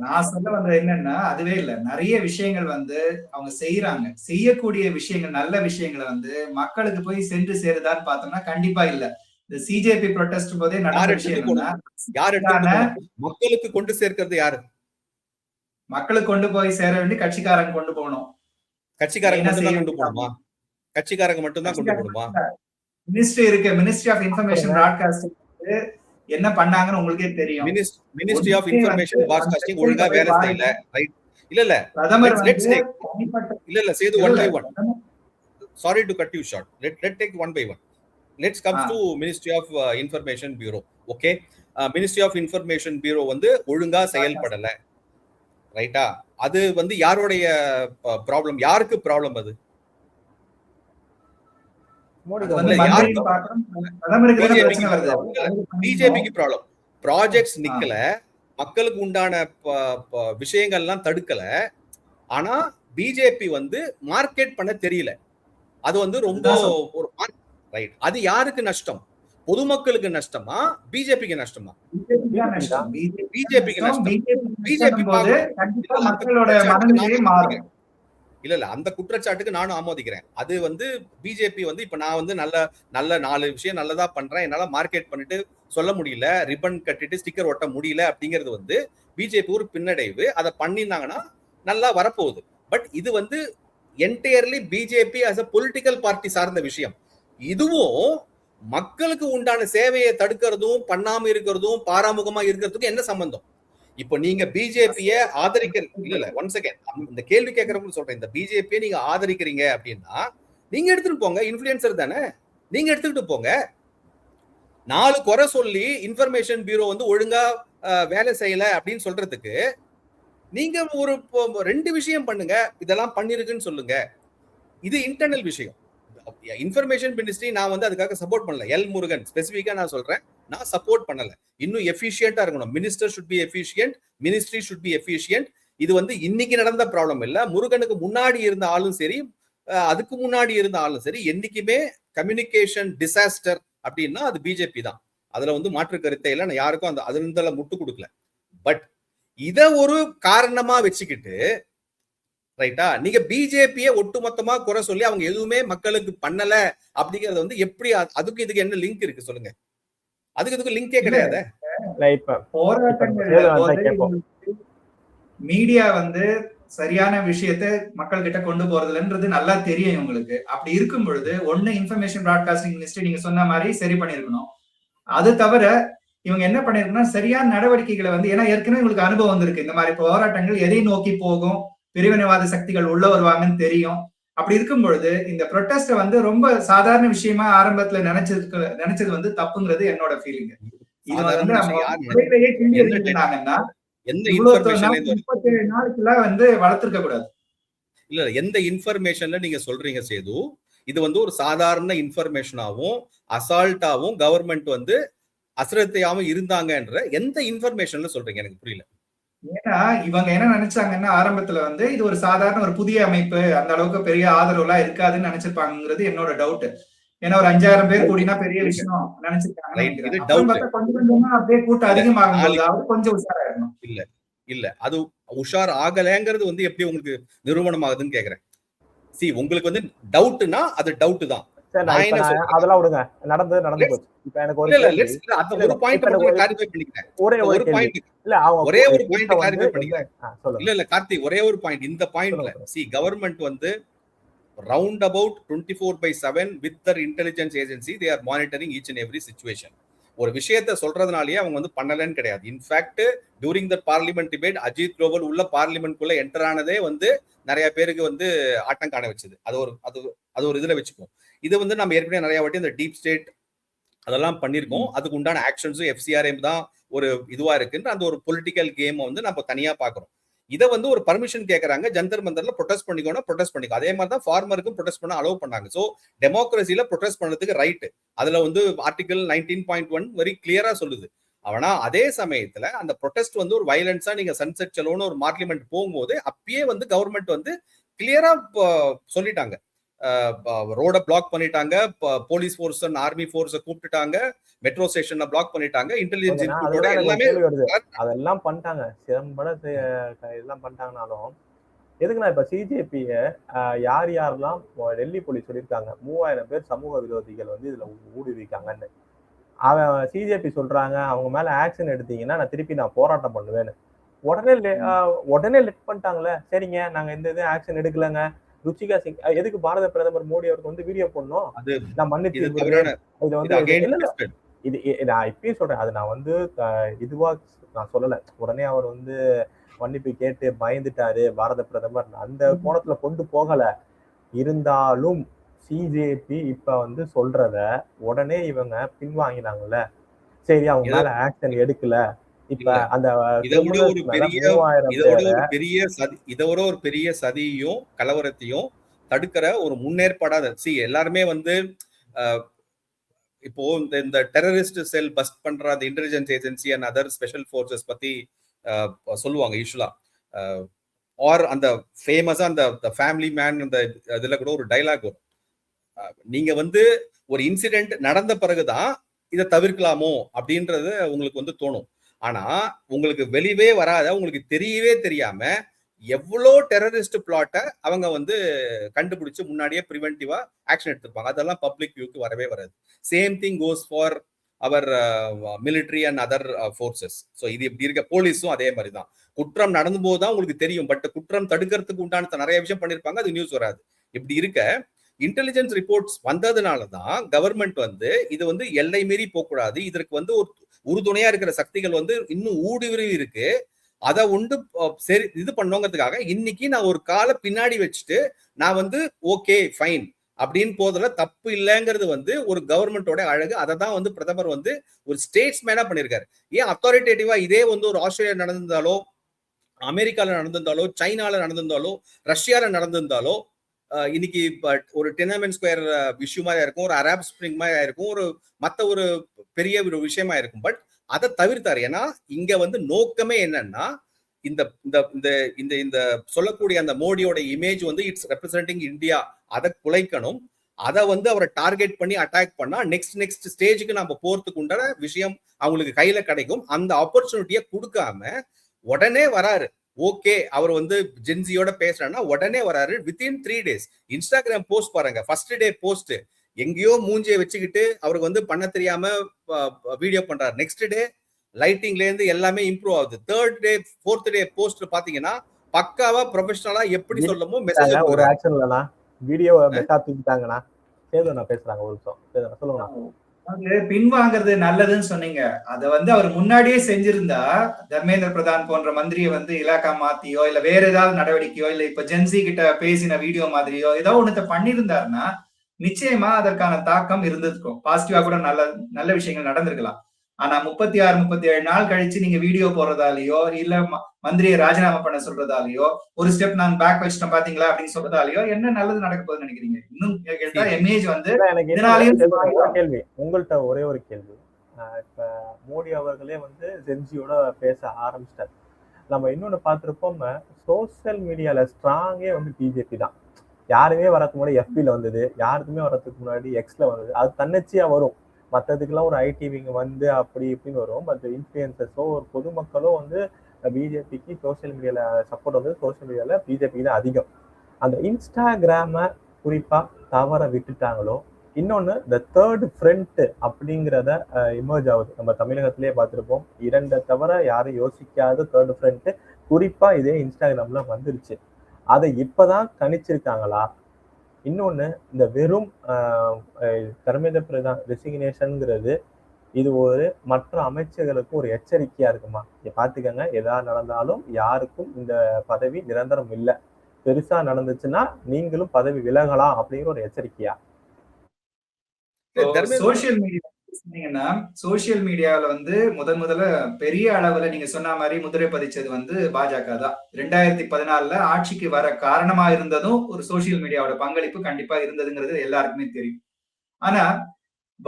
நான் சொல்ல வந்தது என்னன்னா, அதுவே இல்ல, நிறைய விஷயங்கள் வந்து அவங்க செய்யறாங்க. செய்யக்கூடிய விஷயங்கள், நல்ல விஷயங்களை வந்து மக்களுக்கு போய் சென்று சேருதான்னு பார்த்தோம்னா கண்டிப்பா இல்ல. இந்த சிஜேபி ப்ரொடெஸ்ட் போதே நடந்த விஷயம் மக்களுக்கு கொண்டு சேர்க்கிறது யாரு? மக்களுக்கு கொண்டு போய் சேர வேண்டிய கட்சிக்காரங்க கொண்டு போகணும். கட்சிக்காரங்க மட்டும் தான் கொண்டு போகணுமா? கட்சிக்காரங்க மட்டும் தான் கொண்டு போகணுமா? மினிஸ்ட்ரி இருக்கு, மினிஸ்ட்ரி ஆஃப் இன்ஃபர்மேஷன் பிராட்காஸ்டிங் என்ன பண்ணாங்கன்னு உங்களுக்கே தெரியும். மினிஸ்ட்ரி ஆஃப் இன்ஃபர்மேஷன் பிராட்காஸ்டிங் ஒழுங்கா வேலை செய்யல. ரைட்? இல்ல பிரதமர் இல்ல Setu one by one. Sorry to cut you short. Let's take one by one. Let's come to Ministry of Information Bureau. Okay? Ministry of Information Bureau வந்து ஒழுங்கா செயல்படல. ரைட்டா? அது வந்து யாருடைய ப்ராப்ளம்? யாருக்கு ப்ராப்ளம் அது? பிஜேபிக்கு ப்ராப்ளம். ப்ராஜெக்ட்ஸ் நிக்கல, மக்களுக்கு உண்டான விஷயங்கள்லாம் தடுக்கல. ஆனா பிஜேபி வந்து மார்க்கெட் பண்ண தெரியல. அது வந்து ரொம்ப ஒரு ரைட். அது யாருக்கு நஷ்டம்? பொதுமக்களுக்கு நஷ்டமா, பிஜேபிக்கு நஷ்டமா? பிஜேபிக்கு நஷ்டம். பிஜேபி இல்ல அந்த குற்றச்சாட்டுக்கு நானும் ஆமோதிக்கிறேன். அது வந்து பிஜேபி வந்து இப்ப நான் வந்து நல்ல 4 விஷயம் நல்லதா பண்றேன், என்னால மார்க்கெட் பண்ணிட்டு சொல்ல முடியல, ரிப்பன் கட்டிட்டு ஸ்டிக்கர் ஒட்ட முடியல அப்படிங்கிறது வந்து பிஜேபி ஒரு பின்னடைவு. அதை பண்ணிருந்தாங்கன்னா நல்லா வரப்போகுது. பட் இது வந்து entirely BJP as a political party சார்ந்த விஷயம். இதுவும் மக்களுக்கு உண்டான சேவையை தடுக்கிறதும் பண்ணாம இருக்கிறதும் பாராமுகமா இருக்கிறதுக்கும் என்ன சம்பந்தம்? இப்போ நீங்க பிஜேபியை ஆதரிக்க இல்ல ஒன் செகண்ட், இந்த கேள்வி கேட்கறவங்க சொல்றேன், இந்த பிஜேபியை நீங்க ஆதரிக்கிறீங்க அப்படின்னா நீங்க எடுத்துட்டு போங்க, இன்ஃபுளுசர் தானே, நீங்க எடுத்துக்கிட்டு போங்க. 4 குறை சொல்லி இன்ஃபர்மேஷன் பியூரோ வந்து ஒழுங்கா வேலை செய்யல அப்படின்னு சொல்றதுக்கு நீங்க ஒரு 2 விஷயம் பண்ணுங்க. இதெல்லாம் பண்ணிருக்குன்னு சொல்லுங்க. இது இன்டர்னல் விஷயம். இன்ஃபர்மேஷன் மினிஸ்ட்ரி நான் வந்து அதுக்காக சப்போர்ட் பண்ணல. எல் முருகன் ஸ்பெசிஃபிக்கா நான் சொல்றேன், நான் சப்போர்ட் பண்ணல. இன்னும் எஃபிஷியன்ட்டா இருக்கணும். Minister should be efficient, ministry should be efficient. இது வந்து இன்னைக்கு நடந்த ப்ராப்ளம் இல்ல. முருகனுக்கு முன்னாடி இருந்த ஆளும் சரி, அதுக்கு முன்னாடி இருந்த ஆளும் சரி, என்னைக்குமே கம்யூனிகேஷன் டிசாஸ்டர் அப்படின்னா அது பிஜேபி தான். அதுல வந்து மாற்று கருத்தை இல்லை. நான் யாருக்கும் அந்த அதுல முட்டு கொடுக்கல. பட் இத ஒரு காரணமா வச்சுக்கிட்டு ரைட்டா, நீங்க பிஜேபியை ஒட்டுமொத்தமா குறை சொல்லி அவங்க எதுவுமே மக்களுக்கு பண்ணல அப்படிங்கறது வந்து எப்படி? அதுக்கு இதுக்கு என்ன லிங்க் இருக்கு சொல்லுங்க? அதுக்கு இதுக்கு லிங்கே கிடையாது. மீடியா வந்து சரியான விஷயத்தை மக்கள் கிட்ட கொண்டு போறதுலன்றது நல்லா தெரியும் உங்களுக்கு. அப்படி இருக்கும் பொழுது ஒண்ணு இன்ஃபர்மேஷன் பிராட்காஸ்டிங் மினிஸ்ட்ரி நீங்க சொன்ன மாதிரி சரி பண்ணிருக்கணும். அது தவிர இவங்க என்ன பண்ணிருக்கணும், சரியான நடவடிக்கைகளை வந்து, ஏன்னா ஏற்கனவே உங்களுக்கு அனுபவம் வந்திருக்கு, இந்த மாதிரி போராட்டங்கள் எதை நோக்கி போகும், பிரிவினைவாத சக்திகள் உள்ள வருவாங்கன்னு தெரியும். அப்படி இருக்கும் பொழுது இந்த ப்ரொட்டஸ்ட வந்து ரொம்ப சாதாரண விஷயமா ஆரம்பத்துல நினைச்சது வந்து தப்புங்கிறது என்னோட ஃபீலிங். இது வந்து 37 நாளுக்குள்ள வந்து வளர்த்திருக்க கூடாது. இல்ல எந்த இன்ஃபர்மேஷன்ல நீங்க சொல்றீங்க சேது, இது வந்து ஒரு சாதாரண இன்ஃபர்மேஷனாவும் அசால்ட்டாவும் கவர்மெண்ட் வந்து அசிரத்தையாவும் இருந்தாங்கன்ற எந்த இன்ஃபர்மேஷன்ல சொல்றீங்க? எனக்கு புரியல. ஏன்னா இவங்க என்ன நினைச்சாங்கன்னா ஆரம்பத்துல வந்து இது ஒரு சாதாரண ஒரு புதிய அமைப்பு, அந்த அளவுக்கு பெரிய ஆதரவு எல்லாம் இருக்காதுன்னு நினைச்சிருப்பாங்கிறது என்னோட டவுட். ஏன்னா ஒரு 5000 பேர் கூடினா பெரிய விஷயம் நினைச்சிருக்காங்க. கொஞ்சம் கொஞ்சமா அப்படியே கூட்டம் அதிகமாகும், கொஞ்சம் உஷாராயிடணும். இல்ல அது உஷார் ஆகலைங்கிறது வந்து எப்படி உங்களுக்கு நிரூபணம் ஆகுதுன்னு கேக்குறேன். சி உங்களுக்கு வந்து டவுட்னா அது டவுட் தான். அதெல்லாம் விடுங்க, நடந்து போச்சு. இப்ப எனக்கு ஒரு பாயிண்ட் கிளாரிஃபை பண்ணிக்கிறேன். ஒரே ஒரு பாயிண்ட் கிளாரிஃபை பண்ணிக்கிறேன். இல்ல கார்த்தி, ஒரே ஒரு பாயிண்ட். இந்த பாயிண்ட்ல சி கவர்மெண்ட் வந்து round about 24/7 with their intelligence agency they are monitoring each and every situation. ஒரு விஷயத்தை சொல்றதுனாலயே அவங்க வந்து பண்ணலன்னு கிடையாது. In fact during the parliament debate Ajith global உள்ள பார்லிமெண்ட்குள்ள என்டர் ஆனதே வந்து நிறைய பேருக்கு வந்து ஆட்டம் காண வச்சது. அது ஒரு இதுல வச்சுப்போம். இது வந்து நம்ம ஏற்கனவே நிறைய வாட்டி இந்த டீப் ஸ்டேட் அதெல்லாம் பண்ணிருக்கோம். அதுக்கு உண்டான ஆக்ஷன்ஸும் FCRM தான் ஒரு இதுவா இருக்குன்ற அந்த ஒரு பொலிட்டிக்கல் கேம் வந்து நம்ம தனியா பாக்குறோம். இதை வந்து ஒரு பர்மிஷன் கேட்கறாங்க, ஜந்தர் மந்தர்ல ப்ரொடெஸ்ட் பண்ணிக்கோனா ப்ரொடெஸ்ட் பண்ணிக்கோ. அதே மாதிரி தான் ஃபார்மருக்கும் ப்ரொடெஸ்ட் பண்ண அலோவ் பண்ணாங்க. ஸோ டெமோக்ரஸியில ப்ரொடெஸ்ட் பண்ணதுக்கு ரைட். அதுல வந்து ஆர்டிகல் 19.1 வெரி கிளியரா சொல்லுது. ஆனா அதே சமயத்துல அந்த ப்ரொடெஸ்ட் வந்து ஒரு வயலன்ஸா நீங்க சன்செட் செலோன்னு ஒரு பார்லிமெண்ட் போகும்போது அப்பயே வந்து கவர்மெண்ட் வந்து கிளியரா சொல்லிட்டாங்க, ரோட பிளாக் பண்ணிட்டாங்க, போலீஸ் ஃபோர்ஸ் ஆர்மி ஃபோர்ஸை கூப்பிட்டுட்டாங்க, மெட்ரோ ஸ்டேஷனை பிளாக் பண்ணிட்டாங்க, இன்டெலிஜென்ஸ் இன்புட்டோட எல்லாமே அதெல்லாம் பண்ணிட்டாங்க. சிறம்பட எல்லாம் பண்ணிட்டாங்கனாலும் எதுக்குன்னா இப்ப சிஜேபிய யார் யாரெல்லாம் டெல்லி போலீஸ் சொல்லியிருக்காங்க 3000 பேர் சமூக விரோதிகள் வந்து இதுல ஊடுருவிக்காங்கன்னு. அவன் சிஜேபி சொல்றாங்க அவங்க மேல ஆக்ஷன் எடுத்தீங்கன்னா நான் திருப்பி போராட்டம் பண்ணுவேன்னு. உடனே லெட் பண்ணிட்டாங்களே. சரிங்க, நாங்க எந்த இது ஆக்ஷன் எடுக்கலங்க. ருச்சிகா சிங் எதுக்கு பாரத பிரதமர் மோடி அவருக்கு வந்து வீடியோ போடணும்? நான் மன்னிச்சு இது வந்து இது நான் இப்பயும் சொல்றேன். அது நான் வந்து இதுவா நான் சொல்லல. உடனே அவர் வந்து மன்னிப்பு கேட்டு பயந்துட்டாரு பாரத பிரதமர், அந்த கோணத்துல கொண்டு போகல. இருந்தாலும் சிஜேபி இப்ப வந்து சொல்றத உடனே இவங்க பின்வாங்கினாங்கல்ல. சரி, அவங்க மேல ஆக்ஷன் எடுக்கல. இப்ப அந்த இதோட ஒரு பெரிய சதியையும் கலவரத்தையும் தடுக்கிற ஒரு முன்னேற்பாடா எல்லாருமே வந்து இப்போ இந்த டெரரிஸ்ட் செல் பஸ்ட் பண்ற அந்த intelligence agency and other special forces பத்தி சொல்லுவாங்க யூஸ்வலா. ஆர் அந்த ஃபேமஸா அந்த ஃபேமிலி மேன் அந்த இதுல கூட ஒரு டைலாக் வரும், நீங்க வந்து ஒரு இன்சிடென்ட் நடந்த பிறகுதான் இதை தவிர்க்கலாமோ அப்படின்றது உங்களுக்கு வந்து தோணும். ஆனா உங்களுக்கு வெளியவே வராத, உங்களுக்கு தெரியவே தெரியாம எவ்வளோ டெரரிஸ்ட் பிளாட்டை அவங்க வந்து கண்டுபிடிச்சு முன்னாடியே ப்ரிவென்டிவா ஆக்ஷன் எடுத்திருப்பாங்க. அதெல்லாம் பப்ளிக் வியூக்கு வரவே வராது. Same thing goes for our military and other forces. So இது இப்படி இருக்க போலீஸும் அதே மாதிரி தான். குற்றம் நடந்து போதுதான் உங்களுக்கு தெரியும், பட் குற்றம் தடுக்கிறதுக்கு உண்டான நிறைய விஷயம் பண்ணியிருப்பாங்க, அது நியூஸ் வராது. இப்படி இருக்க இன்டெலிஜென்ஸ் ரிப்போர்ட்ஸ் வந்ததுனாலதான் கவர்மெண்ட் வந்து இது வந்து எல்லை மீறி போகக்கூடாது, இதற்கு வந்து ஒரு உறுதுணையா இருக்கிற சக்திகள் வந்து இன்னும் ஊடுருவி இருக்கு, அதை உண்டு சரி இது பண்ணோங்கிறதுக்காக இன்னைக்கு நான் ஒரு காலை பின்னாடி வச்சுட்டு நான் வந்து ஓகே ஃபைன் அப்படின்னு போதுல தப்பு இல்லைங்கிறது வந்து ஒரு கவர்மெண்டோட அழகு. அதை தான் வந்து பிரதமர் வந்து ஒரு ஸ்டேட்ஸ் மேனா பண்ணியிருக்காரு. ஏன் அத்தாரிட்டேட்டிவா இதே வந்து ஒரு ஆஸ்திரேலியா நடந்திருந்தாலோ, அமெரிக்கால நடந்திருந்தாலோ, சைனால நடந்திருந்தாலோ, ரஷ்யால நடந்திருந்தாலோ இன்னைக்கு ஒரு டெனமென்ட் ஸ்கொயர் இஷ்யூ மாதிரி இருக்கும், ஒரு அரப் ஸ்பிரிங் மாதிரி இருக்கும், ஒரு மற்ற ஒரு பெரிய ஒரு விஷயமா இருக்கும். பட் அதை தவிர்த்தாரு. ஏன்னா இங்க வந்து நோக்கமே என்னன்னா இந்த இந்த இந்த இந்த சொல்லக்கூடிய அந்த மோடியோட இமேஜ் வந்து இட்ஸ் ரெப்ரசென்டிங் இந்தியா, அதை குலைக்கணும். அதை வந்து அவரை டார்கெட் பண்ணி அட்டாக் பண்ணா நெக்ஸ்ட் ஸ்டேஜுக்கு நம்ம போறதுக்கு உண்டான விஷயம் அவங்களுக்கு கையில கிடைக்கும். அந்த ஆப்பர்ச்சுனிட்டியை கொடுக்காம உடனே வராரு. ஓகே, அவர் வந்து ஜென்சியோட பேசுறான்னா உடனே வராரு. வித்தின் 3 days இன்ஸ்டாகிராம் போஸ்ட் பாருங்க, ஃபர்ஸ்ட் டே போஸ்ட் எங்கேயோ மூஞ்சியை வச்சுக்கிட்டு அவருக்கு வந்து பண்ண தெரியாம வீடியோ பண்றாரு. நெக்ஸ்ட் டே லைட்டிங்ல இருந்து எல்லாமே இம்ப்ரூவ் ஆகுது. 3rd day 4th day post பாத்தீங்கன்னா பக்காவா ப்ரொஃபஷனலா எப்படி சொல்லமோ மெசேஜ் ஒரு ஆக்ஷன் இல்லனா வீடியோ மெட்டா தூக்கிட்டாங்கனா சேது நான் பேசுறாங்க ஒரு நிமிஷம் சொல்லுங்க. அது பின்வாங்கிறது நல்லதுன்னு சொன்னீங்க. அதை வந்து அவர் முன்னாடியே செஞ்சிருந்தா தர்மேந்திர பிரதான் போன்ற மந்திரியை வந்து இலாக்கா மாத்தியோ இல்ல வேற ஏதாவது நடவடிக்கையோ இல்ல இப்ப ஜென்சி கிட்ட பேசின வீடியோ மாதிரியோ ஏதோ ஒண்ணு பண்ணியிருந்தாருன்னா நிச்சயமா அதற்கான தாக்கம் இருந்திருக்கும். பாசிட்டிவா கூட நல்ல விஷயங்கள் நடந்திருக்கலாம். ஆனா 36-37 நாள் கழிச்சு நீங்க வீடியோ போடுறதாலேயோ இல்ல மந்திரியை ராஜினாமா பண்ண சொல்றதாலேயோ ஒரு ஸ்டெப் நான் பேக் வச்சிட்டேன் பாத்தீங்களா அப்படின்னு சொல்றதாலேயோ என்ன நல்லது நடக்க போகுதுன்னு நினைக்கிறீங்க? இன்னும் கேட்டா இமேஜ் வந்து கேள்வி உங்கள்கிட்ட ஒரே ஒரு கேள்வி. இப்ப மோடி அவர்களே வந்து ஜென்சியோட பேச ஆரம்பிச்சிட்டாரு. நம்ம இன்னொன்னு பார்த்திருப்போம், சோசியல் மீடியால ஸ்ட்ராங்கே வந்து பிஜேபி தான். யாருமே வரதுக்கு முன்னாடி எஃபில வந்தது, யாருக்குமே வரதுக்கு முன்னாடி எக்ஸ்ல வந்தது. அது தன்னிச்சையா வரும். மற்றதுக்கெல்லாம் ஒரு ஐடிவிங்க வந்து அப்படி இப்படின்னு வரும். பட் இன்ஃபுளுசர்ஸோ ஒரு பொதுமக்களோ வந்து பிஜேபிக்கு சோசியல் மீடியால சப்போர்ட் வந்து சோசியல் மீடியால பிஜேபிக்கு தான் அதிகம். அந்த இன்ஸ்டாகிராம குறிப்பா தவற விட்டுட்டாங்களோ. இன்னொன்னு இந்த தேர்ட் ஃப்ரண்ட் அப்படிங்கிறத இமர்ஜ் ஆகுது. நம்ம தமிழகத்திலேயே பார்த்திருப்போம். 2 தவிர யாரும் யோசிக்காத தேர்ட் ஃப்ரண்ட் குறிப்பா இதே இன்ஸ்டாகிராம்ல வந்துருச்சு. அதை இப்பதான் கணிச்சிருக்காங்களா? இன்னொன்னு இந்த வெறும் தர்மேந்திர பிரதான் ரெசிக்னேஷன்ங்கிறது இது ஒரு மற்ற அமைச்சர்களுக்கு ஒரு எச்சரிக்கையா இருக்குமா? பாத்துக்கங்க, எதாவது நடந்தாலும் யாருக்கும் இந்த பதவி நிரந்தரம் இல்லை, பெருசா நடந்துச்சுன்னா நீங்களும் பதவி விலகலாம் அப்படிங்கிற ஒரு எச்சரிக்கையா? சோசியல் மீடியா சொன்னீங்கன்னா சோசியல் மீடியாவில் வந்து முதல்ல பெரிய அளவுல நீங்க சொன்ன மாதிரி முதிரை பதிச்சது வந்து பாஜக தான். 2014 ஆட்சிக்கு வர காரணமா இருந்ததும் ஒரு சோசியல் மீடியாவோட பங்களிப்பு கண்டிப்பா இருந்ததுங்கிறது எல்லாருக்குமே தெரியும். ஆனா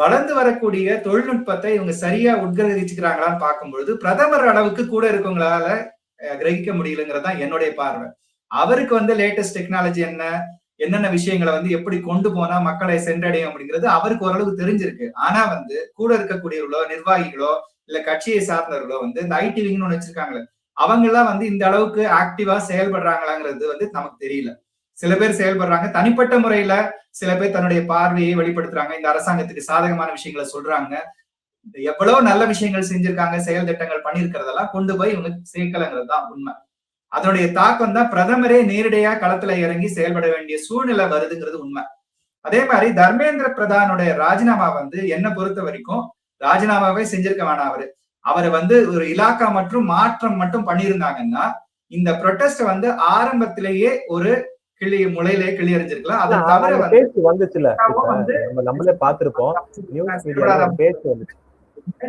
வளர்ந்து வரக்கூடிய தொழில்நுட்பத்தை இவங்க சரியா உட்கிரகிச்சுக்கிறாங்களான்னு பார்க்கும்பொழுது பிரதமர் அளவுக்கு கூட இருக்கவங்களால கிரகிக்க முடியலங்கிறது தான் என்னுடைய பார்வை. அவருக்கு வந்து லேட்டஸ்ட் டெக்னாலஜி என்னென்ன விஷயங்களை வந்து எப்படி கொண்டு போனா மக்களை சென்றடையும் அப்படிங்கிறது அவருக்கு ஓரளவு தெரிஞ்சிருக்கு. ஆனா வந்து கூட இருக்கக்கூடியவர்களோ நிர்வாகிகளோ இல்ல கட்சியை சார்ந்தவர்களோ வந்து இந்த ஐடி விங்னு ஒண்ணு வச்சிருக்காங்களே, அவங்க எல்லாம் வந்து இந்த அளவுக்கு ஆக்டிவா செயல்படுறாங்களாங்கிறது வந்து நமக்கு தெரியல. சில பேர் செயல்படுறாங்க தனிப்பட்ட முறையில, சில பேர் தன்னுடைய பார்வையை வெளிப்படுத்துறாங்க, இந்த அரசாங்கத்துக்கு சாதகமான விஷயங்களை சொல்றாங்க, எவ்வளவு நல்ல விஷயங்கள் செஞ்சிருக்காங்க, செயல் திட்டங்கள் பண்ணிருக்கிறதெல்லாம் கொண்டு போய் இவங்க சேர்க்கலங்கிறது தான் உண்மை. அதனுடைய தாக்கம் தான் பிரதமரே நேரடியா களத்துல இறங்கி செயல்பட வேண்டிய சூழ்நிலை வருதுங்கிறது உண்மை. அதே மாதிரி தர்மேந்திர பிரதானுடைய ராஜினாமா வந்து என்ன பொறுத்த வரைக்கும் ராஜினாமாவே செஞ்சிருக்க வேணாம். அவரை வந்து ஒரு இலாக்கா மற்றும் மாற்றம் மட்டும் பண்ணியிருந்தாங்கன்னா இந்த ப்ரொட்டஸ்ட் வந்து ஆரம்பத்திலேயே ஒரு முளையிலே கிளி எறிஞ்சிருக்கலாம். அதை தவிர பேச்சு வந்துச்சுல, நம்மளே பார்த்திருப்போம், நியூஸ் மீடியால பேச்சு வந்துச்சு,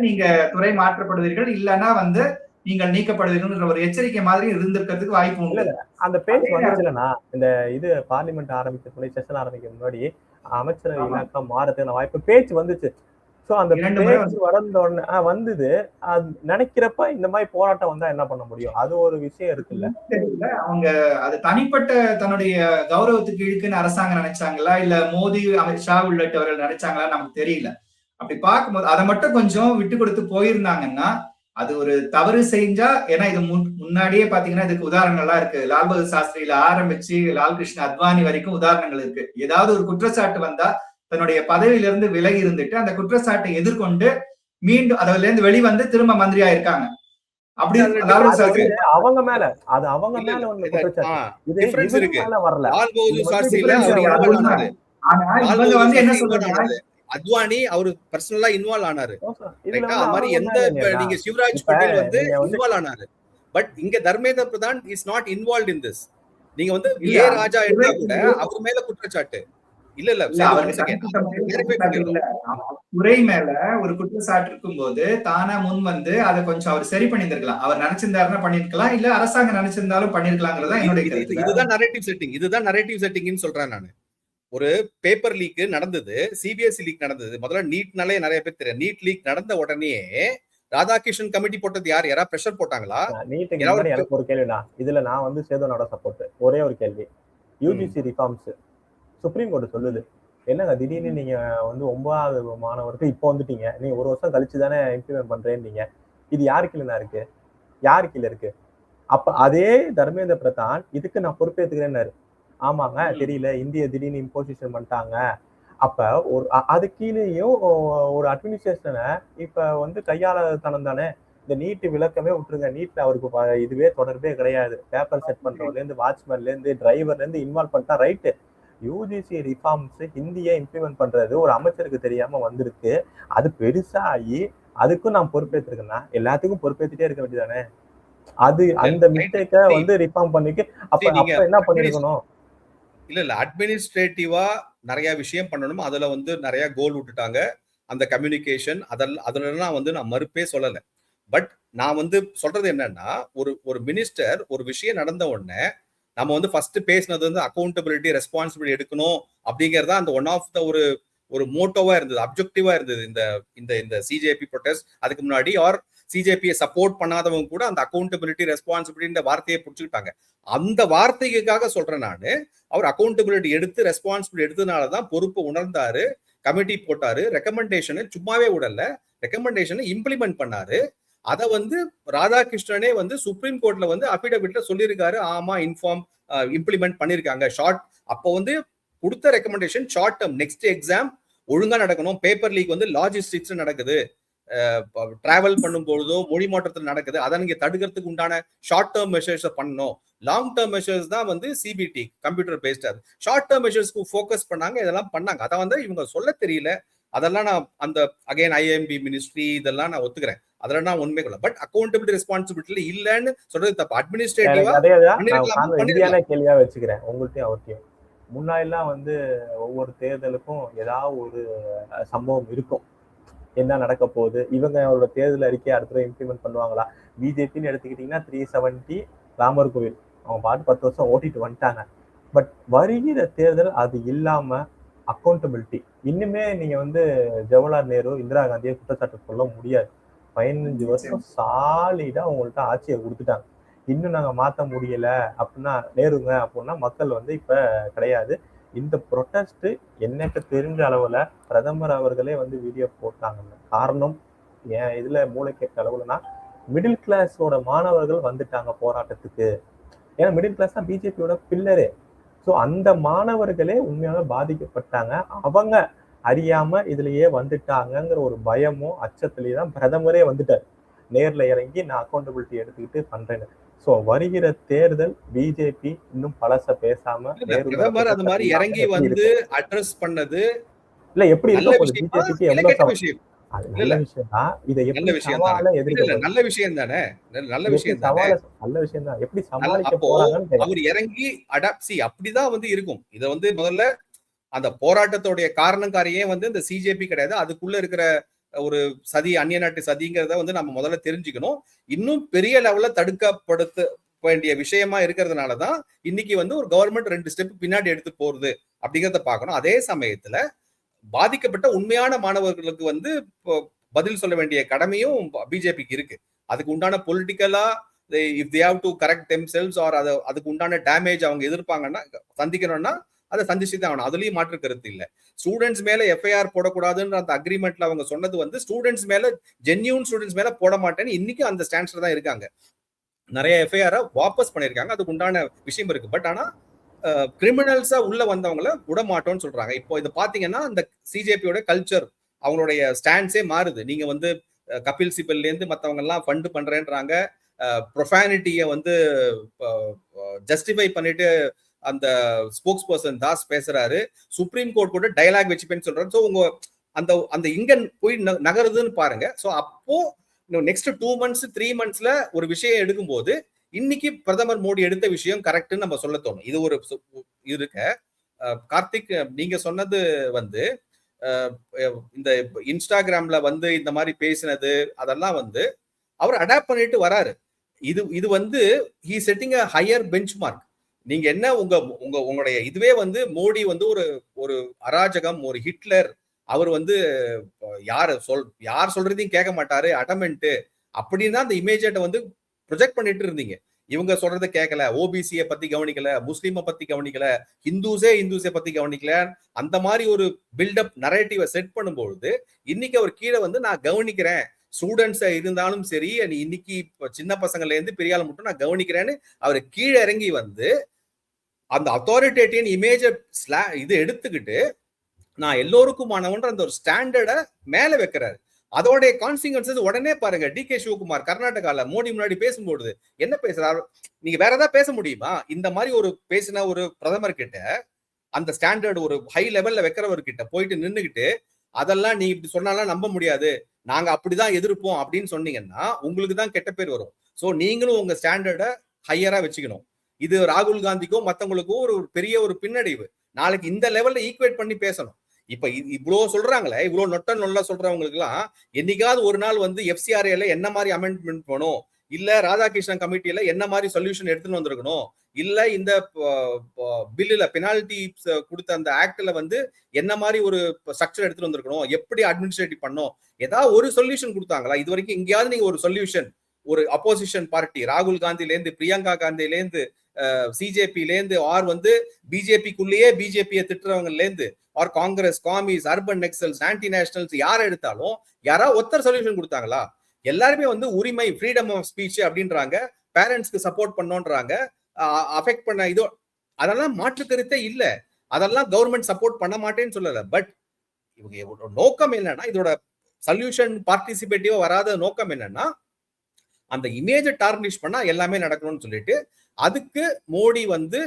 நீங்க துறை மாற்றப்படுவீர்கள் இல்லைன்னா வந்து நீங்கள் நீக்கப்படுவீர்கள் ஒரு எச்சரிக்கை மாதிரி இருந்திருக்கிறதுக்கு வாய்ப்பு உண்டு. அந்த பேச்சு வந்துச்சுலன்னா இந்த இது பார்லிமெண்ட் ஆரம்பிக்க செஷன் ஆரம்பிக்க முன்னாடி அமைச்சரவை இலாக்கா மாறதுக்கான வாய்ப்பு பேச்சு வந்துச்சு. சோ அந்த பேச்சு வளர்ந்த உடனே வந்தது. நினைக்கிறப்ப இந்த மாதிரி போராட்டம் வந்தா என்ன பண்ண முடியும்? அது ஒரு விஷயம் இருக்குல்ல. அவங்க அது தனிப்பட்ட தன்னுடைய கௌரவத்துக்கு இழுக்குன்னு அரசாங்கம் நினைச்சாங்களா இல்ல மோடி அமித்ஷா உள்ளிட்டவர்கள் நினைச்சாங்களா நமக்கு தெரியல. அப்படி பார்க்கும்போது அதை மட்டும் கொஞ்சம் விட்டு கொடுத்து போயிருந்தாங்கன்னா அது ஒரு தவறு செஞ்சா, ஏன்னா இது முன்னாடியே பாத்தீங்கன்னா இதுக்கு உதாரணங்கள்லாம் இருக்கு. லால் பகதூர் சாஸ்திரியில ஆரம்பிச்சு லால் கிருஷ்ண அத்வானி வரைக்கும் உதாரணங்கள் இருக்கு. ஏதாவது ஒரு குற்றச்சாட்டு வந்தா தன்னுடைய பதவியிலிருந்து விலகி இருந்துட்டு அந்த குற்றச்சாட்டை எதிர்கொண்டு மீண்டும் அதுல இருந்து வெளிவந்து திரும்ப மந்திரியா இருக்காங்க. அப்படி அவங்க மேல அது அவங்க மேல வந்து குற்றச்சாட்டு வரல. ஆனா இவங்க வந்து என்ன சொல்றாங்க, அத்வானி அவரு பர்சனலா இன்வால்வ் ஆனாரு. அது மாதிரி எந்த நீங்க சிவராஜ் பட்டேல் வந்து இன்வால்வ் ஆனாரு. பட் இங்க Dharmendra Pradhan is not involve in this. நீங்க வந்து ஏ ராஜா எடுத்தா கூட அவர் மேல குற்றச்சாட்டு இல்ல துறை மேல ஒரு குற்றச்சாட்டு இருக்கும் போது தானா முன் வந்து அதை கொஞ்சம் அவர் சரி பண்ணிருக்கலாம். அவர் நினைச்சிருந்தாருன்னா பண்ணிருக்கலாம், இல்ல அரசாங்கம் நினைச்சிருந்தாலும் பண்ணிருக்கலாங்கிறதா என்னுடைய இதுதான் நரேட்டிவ் செட்டிங். இதுதான் நரேட்டிவ் செட்டிங்னு சொல்றேன் நானு. ஒரு பேப்பர் லீக் நடந்தது, சிபிஎஸ்இ லீக் நடந்தது. முதல்ல நீட்னாலே நிறைய பேர் தெரியும். நீட் லீக் நடந்த உடனே ராதாகிருஷ்ணன் கமிட்டி போட்டது யார்? யாரா பிரஷர் போட்டாங்களா? எனக்கு ஒரு கேள்வினா, இதுல நான் வந்து சேதனோட சப்போர்ட். ஒரே ஒரு கேள்வி, யூஜிசி ரிஃபார்ம்ஸ் சுப்ரீம் கோர்ட் சொல்லுது, என்னங்க திடீர்னு நீங்க வந்து 9வது மாணவருக்கு இப்போ வந்துட்டீங்க, நீங்க ஒரு வருஷம் கழிச்சு தானே இம்ப்ளிமெண்ட் பண்றேன்னீங்க, இது யாரு கீழே இருக்கு? யாரு கீழே இருக்கு? அப்ப அதே தர்மேந்திர பிரதான் இதுக்கு நான் பொறுப்பேற்றுக்கிறேன்னாரு. ஆமாங்க தெரியல, இந்திய திடீர்னு இம்போசிஷன் பண்ணிட்டாங்க. அப்ப ஒரு அது கீழேயும் ஒரு அட்மினிஸ்ட்ரேஷனை இப்ப வந்து கையாளத்தனம் தானே. இந்த நீட்டு விளக்கமே விட்டுருங்க, நீட்ல அவருக்கு இதுவே தொடர்பே கிடையாது. பேப்பர் செட் பண்றதுல இருந்து வாட்ச்மேன்ல இருந்து டிரைவர்ல இருந்து இன்வால்வ் பண்ணிட்டா ரைட்டு. யூஜிசி ரிஃபார்ம்ஸ் ஹிந்தியை இம்ப்ளிமெண்ட் பண்றது ஒரு அமைச்சருக்கு தெரியாம வந்திருக்கு. அது பெருசாகி அதுக்கும் நான் பொறுப்பேற்றிருக்கேன்னா எல்லாத்துக்கும் பொறுப்பேற்றிட்டே இருக்க வேண்டியதானே. அது அந்த மிஸ்டேக்கை வந்து ரிஃபார்ம் பண்ணிக்க அப்ப என்ன பண்ணிருக்கணும்? இல்ல அட்மினிஸ்ட்ரேட்டிவா நிறைய விஷயம் பண்ணணும். அதுல வந்து நிறைய கோல் விட்டுட்டாங்க. அந்த கம்யூனிகேஷன் அதெல்லாம் வந்து நான் மறுப்பே சொல்லல. பட் நான் வந்து சொல்றது என்னன்னா, ஒரு மினிஸ்டர் ஒரு விஷயம் நடந்த உடனே நம்ம வந்து ஃபர்ஸ்ட் பேசினது வந்து அக்கௌண்டபிலிட்டி ரெஸ்பான்சிபிலிட்டி எடுக்கணும் அப்படிங்கறத அந்த ஒன் ஆஃப் த ஒரு மோட்டோவா இருந்தது, அப்ஜெக்டிவா இருந்தது இந்த சிஜேபி ப்ரொடெஸ்ட். அதுக்கு முன்னாடி ஆர் சிஜேபியை சப்போர்ட் பண்ணாதவங்க கூட அந்த அக்கௌண்டபிலிட்டி ரெஸ்பான்சிபிலிட்டி வார்த்தையை புடிச்சுக்கிட்டாங்க. அந்த வார்த்தைக்காக சொல்றேன் நானு, அவர் அக்கௌண்டபிலிட்டி எடுத்து ரெஸ்பான்சிபிலிட்டி எடுத்ததுனாலதான் பொறுப்பு உணர்ந்தாரு, கமிட்டி போட்டாரு, ரெக்கமெண்டேஷனை சும்மாவே விடல, ரெக்கமெண்டேஷனை இம்ப்ளிமெண்ட் பண்ணாரு. அதை வந்து ராதாகிருஷ்ணனே வந்து சுப்ரீம் கோர்ட்ல வந்து அபிடவிட்ல சொல்லியிருக்காரு, ஆமா இன்ஃபார்ம் இம்ப்ளிமெண்ட் பண்ணிருக்காங்க. ஷார்ட் அப்போ வந்து கொடுத்த recommendation short term, next exam ஒழுங்கா நடக்கணும், பேப்பர் லீக் வந்து லாஜிஸ்டிக்ஸ் நடக்குது, டிராவல் பண்ணும் பொழுதோ மொழி மாற்றத்தில் நடக்குது, அதை நீங்க தடுக்கிறதுக்கு உண்டான ஷார்ட் டேர்ம் மெஷர்ஸ் பண்ணணும். லாங் டேர்ம் மெஷர்ஸ் தான் வந்து சிபிடி கம்ப்யூட்டர் பேஸ்ட். அது ஷார்ட் டேர்ம் மெஷர்ஸ்க்கு ஃபோக்கஸ் பண்ணாங்க, இதெல்லாம் பண்ணாங்க. அதை வந்து இவங்க சொல்ல தெரியல. அதெல்லாம் நான் அந்த அகைன் ஐஎம்பி மினிஸ்ட்ரி இதெல்லாம் நான் ஒத்துக்கிறேன், அதெல்லாம் நான் உண்மை கொள்ள. பட் அக்கௌண்டபிலிட்டி ரெஸ்பான்சிபிலிட்டி இல்லன்னு சொல்றது தப்பு. அட்மினிஸ்ட்ரேட்டிவா கேள்வியா வச்சுக்கிறேன் உங்கள்கிட்டயும் அவர்கிட்டயும். முன்னாடிலாம் வந்து ஒவ்வொரு தேர்தலுக்கும் ஏதாவது ஒரு சம்பவம் இருக்கும். என்ன நடக்க போகுது, இவங்களோட தேர்தல் அறிக்கையை அடுத்த இம்ப்ளிமெண்ட் பண்ணுவாங்களா. பிஜேபின்னு எடுத்துக்கிட்டீங்கன்னா 370 ராமர் கோவில் அவங்க பாட்டு 10 வருஷம் ஓட்டிட்டு வந்துட்டாங்க. பட் வருகிற தேர்தல் அது இல்லாம அக்கௌண்டபிலிட்டி இன்னுமே நீங்க வந்து ஜவஹர்லால் நேரு, இந்திரா காந்தியை குற்றச்சாட்டு சொல்ல முடியாது. 15 வருஷம் சாலிடா அவங்கள்ட்ட ஆட்சியை கொடுத்துட்டாங்க. இன்னும் நாங்க மாத்த முடியல அப்படின்னா நேருங்க அப்படின்னா மக்கள் வந்து இப்ப கிடையாது. இந்த ப்ரொட்டஸ்ட் எனக்கு தெரிஞ்ச அளவுல பிரதமர் அவர்களே வந்து வீடியோ போட்டாங்கல்ல. காரணம் என் இதுல மூளை கேட்ட அளவுலனா மிடில் கிளாஸோட மாணவர்கள் வந்துட்டாங்க போராட்டத்துக்கு. ஏன்னா மிடில் கிளாஸ் தான் பிஜேபியோட பில்லரே. ஸோ அந்த மாணவர்களே உண்மையாக பாதிக்கப்பட்டாங்க. அவங்க அறியாம இதுலயே வந்துட்டாங்கிற ஒரு பயமும் அச்சத்திலேயே தான் பிரதமரே வந்துட்டார். நேர்ல இறங்கி நான் அக்கௌண்டபிலிட்டி எடுத்துக்கிட்டு பண்றேன்னு. ஸோ வருகிற தேர்தல் பிஜேபி இன்னும் பழச பேசாம பிரதமர் அது மாதிரி இறங்கி வந்து அட்ரஸ் பண்ணது இல்ல எப்படி நல்ல இருக்க விஷயம் பிஜேபிக்கு இல்ல, எவ்வளவு கெட்ட விஷயம் அது நல்ல விஷயம் தான். இதை நல்ல எப்படி விஷயம் சவால தானே இல்ல எதிர்க்க நல்ல விஷயம் தானே நல்ல எப்படி விஷயம் தானே சவால நல்ல விஷயம் தான். எப்படி சமாளிக்க அப்போ போறாங்கன்னு கேக்குறேன். அவர் இறங்கி அடாப்ட் அப்படிதான் வந்து இருக்கும். இத வந்து முதல்ல அந்த போராட்டத்தோடைய காரணக்காரியே வந்து இந்த சிஜேபி கிடையாது. அதுக்குள்ள இருக்கிற ஒரு சதி, அந்நிய நாட்டு சதிங்கிறத வந்து நம்ம முதல்ல தெரிஞ்சுக்கணும். இன்னும் பெரிய லெவல்ல தடுக்கப்படுத்த வேண்டிய விஷயமா இருக்கிறதுனாலதான் இன்னைக்கு வந்து ஒரு கவர்மெண்ட் 2 ஸ்டெப் பின்னாடி எடுத்து போறது அப்படிங்கறத பார்க்கணும். அதே சமயத்துல பாதிக்கப்பட்ட உண்மையான மாணவர்களுக்கு வந்து பதில் சொல்ல வேண்டிய கடமையும் பிஜேபிக்கு இருக்கு. அதுக்கு உண்டான பொலிட்டிக்கலா if they have to correct themselves or அதுக்கு உண்டான டேமேஜ் அவங்க எதிர்ப்பாங்கன்னா சந்திக்கணும்னா அதை சந்திச்சு தான் ஆகணும். அதுலயும் மாற்று கருத்து இல்ல. ஸ்டூடெண்ட்ஸ் மேல எஃப்ஐஆர் போடக்கூடாதுன்ற அந்த அக்ரிமெண்ட்ல அவங்க சொன்னது வந்து ஸ்டூடெண்ட்ஸ் மேல, ஜென்யூன் ஸ்டூடெண்ட்ஸ் மேல போட மாட்டேன்னு இன்னைக்கு அந்த ஸ்டாண்ட்ஸ்ல தான் இருக்காங்க. நிறைய எஃப்ஐஆர் வாபஸ் பண்ணிருக்காங்க. அதுக்கு உண்டான விஷயம் இருக்கு. பட் ஆனா கிரிமினல்ஸா உள்ள வந்தவங்கள விட மாட்டோம்னு சொல்றாங்க. இப்போ இது பாத்தீங்கன்னா இந்த சிஜேபியோட கல்ச்சர், அவங்களுடைய ஸ்டாண்ட்ஸே மாறுது. நீங்க வந்து கபில் சிபல்ல இருந்து மத்தவங்க எல்லாம் ஃபண்ட் பண்றேன்றாங்க. ப்ரொஃபானிட்டியை வந்து ஜஸ்டிஃபை பண்ணிட்டு அந்த ஸ்போக்ஸ் பர்சன் தாஸ் பேசுறாரு. சுப்ரீம் கோர்ட் கூட டயலாக் வச்சுப்பேன்னு சொல்றாரு. ஸோ உங்க அந்த அந்த இங்க போய் நகருதுன்னு பாருங்க. ஸோ அப்போ நெக்ஸ்ட் 2 months 3 monthsல ஒரு விஷயம் எடுக்கும்போது இன்னைக்கு பிரதமர் மோடி எடுத்த விஷயம் கரெக்ட்னு நம்ம சொல்ல தோணும். இது ஒரு இருக்க கார்த்திக், நீங்க சொன்னது வந்து இந்த இன்ஸ்டாகிராம்ல வந்து இந்த மாதிரி பேசினது அதெல்லாம் வந்து அவர் அடாப்ட் பண்ணிட்டு வராரு. இது வந்து he setting a higher bench mark. நீங்க என்ன உங்களுடைய இதுவே வந்து மோடி வந்து ஒரு அராஜகம், ஒரு ஹிட்லர், அவர் வந்து யார் சொல்றதையும் கேட்க மாட்டாரு, அடமெண்ட் அப்படின்னு அந்த இமேஜை வந்து ப்ரொஜெக்ட் பண்ணிட்டு இருந்தீங்க. இவங்க சொல்றதை கேட்கல, ஓபிசியை பத்தி கவனிக்கல, முஸ்லீமை பத்தி கவனிக்கல, இந்துஸை பத்தி கவனிக்கல, அந்த மாதிரி ஒரு பில்டப் நரேட்டிவை செட் பண்ணும்போது இன்னைக்கு அவர் கீழே வந்து நான் கவனிக்கிறேன், ஸ்டூடெண்ட்ஸ் இருந்தாலும் சரி, இன்னைக்கு சின்ன பசங்கள்ல இருந்து பெரிய ஆள் மட்டும் நான் கவனிக்கிறேன்னு அவர் கீழே இறங்கி வந்து அந்த அத்தாரிட்டேட்டிவ் இமேஜ இது எடுத்துக்கிட்டு நான் எல்லோருக்குமானவன்ற அந்த ஒரு ஸ்டாண்டர்டை மேல வைக்கிறாரு. அதோடைய கான்சிக்வன்சஸ் உடனே பாருங்க. டி.கே. சிவகுமார் கர்நாடகால மோடி முன்னாடி பேசும்போது என்ன பேசுறாரு? நீங்க வேற ஏதாவது பேச முடியுமா? இந்த மாதிரி ஒரு பேசின ஒரு பிரதமர் கிட்ட, அந்த ஸ்டாண்டர்ட் ஒரு ஹை லெவல்ல வைக்கிறவர்கிட்ட போயிட்டு நின்னுகிட்டு அதெல்லாம் நீ இப்படி சொன்னாலும் நம்ப முடியாது, நாங்க அப்படிதான் எதிர்ப்போம் அப்படின்னு சொன்னீங்கன்னா உங்களுக்கு தான் கெட்ட பேர் வரும். சோ நீங்களும் உங்க ஸ்டாண்டர்டை ஹையரா வச்சுக்கணும். இது ராகுல் காந்திக்கும் மத்தவங்களுக்கும் ஒரு பெரிய ஒரு பின்னடைவு. நாளைக்கு இந்த லெவல்ல ஈக்குவேட் பண்ணி பேசணும். இப்ப இவ்வளவு சொல்றாங்களே, இவ்வளவு நொல்ல சொல்றவங்களுக்கு எல்லாம் என்னைக்காவது ஒரு நாள் வந்து எஃப்சிஆர்ஏல என்ன மாதிரி அமெண்ட்மெண்ட் பண்ணும், இல்ல ராதாகிருஷ்ணன் கமிட்டியில என்ன மாதிரி சொல்யூஷன் எடுத்துன்னு வந்திருக்கணும், இல்ல இந்த பில்லுல பெனால்டி கொடுத்த அந்த ஆக்ட்ல வந்து என்ன மாதிரி ஒரு ஸ்ட்ரக்சர் எடுத்துட்டு வந்திருக்கணும், எப்படி அட்மினிஸ்ட்ரேட்டிவ் பண்ணோம், ஏதாவது ஒரு சொல்யூஷன் கொடுத்தாங்களா? இது வரைக்கும் எங்கேயாவது நீங்க ஒரு சொல்யூஷன், ஒரு அப்போசிஷன் பார்ட்டி ராகுல் காந்தில இருந்து, பிரியங்கா காந்தில இருந்து, சிஜேபில இருந்து, ஆர் வந்து பிஜேபிக்குள்ளேயே பிஜேபியை திட்டுறவங்கல இருந்து, R Congress, காமிஸ், urban நெக்சல்ஸ், anti nationals யார் எடுத்தாலும் யாராவது ஒருத்தர் சொல்யூஷன் கொடுத்தாங்களா? எல்லாருமே வந்து உரிமை, ஃப்ரீடம் ஆஃப் ஸ்பீச் அப்படின்றாங்க, பேரண்ட்ஸ்க்கு சப்போர்ட் பண்ணோன்றாங்க, அஃபெக்ட் பண்ண இதோ அதெல்லாம் மாற்று கருத்தே இல்ல. அதெல்லாம் கவர்மெண்ட் சப்போர்ட் பண்ண மாட்டேன்னு சொல்லல. பட் இவங்க நோக்கம் என்னன்னா, இதோட சொல்யூஷன் பார்ட்டிசிபேட்டிவா வராத நோக்கம் என்னன்னா, அந்த இமேஜை டார்னிஷ் பண்ணா எல்லாமே நடக்கணும்னு சொல்லிட்டு அதுக்கு மோடி வந்து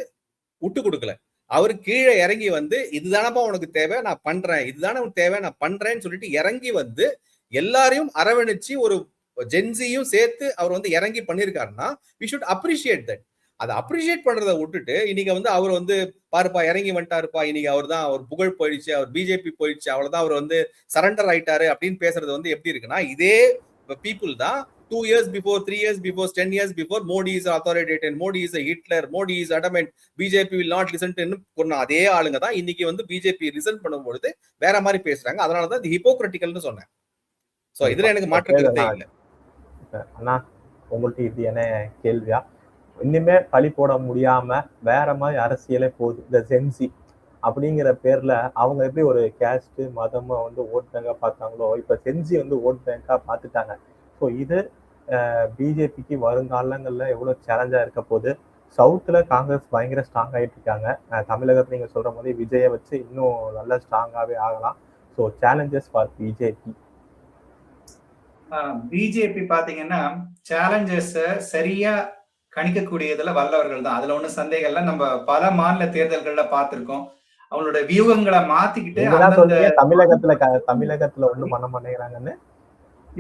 விட்டு கொடுக்கல. அவர் கீழே இறங்கி வந்து இதுதானப்பா உனக்கு தேவை நான் பண்றேன், இதுதானே உனக்கு தேவை நான் பண்றேன்னு சொல்லிட்டு இறங்கி வந்து எல்லாரையும் அரவணைச்சு ஒரு ஜென்சியும் சேர்த்து அவர் வந்து இறங்கி பண்ணிருக்காருன்னா we should appreciate that. அதை அப்ரிஷியேட் பண்றதை விட்டுட்டு இன்னைக்கு வந்து அவர் வந்து பாருப்பா இறங்கி வந்துட்டாருப்பா, இன்னைக்கு அவர் தான், அவர் புகழ் போயிடுச்சு, அவர் பிஜேபி போயிடுச்சு, அவ்வளவுதான், அவர் வந்து சரண்டர் ஆயிட்டாரு அப்படின்னு பேசுறது வந்து எப்படி இருக்குன்னா, இதே பீப்புள் தான் 2 years before, 3 years before, 10 years before, Modi is authoritarian, Modi is a Hitler, Modi is adamant, BJP will not listen to சொன்ன அதே ஆளுங்க தான் இன்னைக்கு வந்து பிஜேபி லிசன் பண்ணும்பொழுது வேற மாதிரி பேசுறாங்க. அதனாலதான் இது ஹிப்போக்ரிட்டிக்கல்னு சொன்னேன். சோ இதுல எனக்கு மாற்று கருத்தே இல்லை. அண்ணா உங்கள்ட்ட இது என்ன கேள்வியா, இன்னுமே பழி போட முடியாம வேற மாதிரி அரசியலே போகுது. இந்த ஜென்சி அப்படிங்கிற பேர்ல அவங்க எப்படி ஒரு கேஸ்ட் மதமா வந்து ஓட் பேங்கா பார்த்தாங்களோ, இப்ப சென்சி வந்து ஓட் பேங்கா பார்த்துட்டாங்க. ஸோ இது பிஜேபிக்கு வருங்காலங்கள்ல எவ்வளவு சேலஞ்சா இருக்க போகுது. சவுத்துல காங்கிரஸ் பயங்கர ஸ்ட்ராங் ஆயிட்டு இருக்காங்க. தமிழகத்துல நீங்க சொல்ற மாதிரி விஜயை வச்சு இன்னும் நல்லா ஸ்ட்ராங்காவே ஆகலாம். So challenges for BJP. BJP பாத்தீங்கன்னா சேலஞ்சஸ் சரியா கணிக்கக்கூடியதுல வல்லவர்கள் தான், அதுல ஒண்ணும் சந்தேகம் இல்லை. நம்ம பல மாநில தேர்தல்கள்ல பார்த்திருக்கோம். அவங்களோட வியூகங்களை மாத்திக்கிட்டு தமிழகத்துல ஒண்ணும் பண்ண மாட்டேங்கிறாங்கன்னு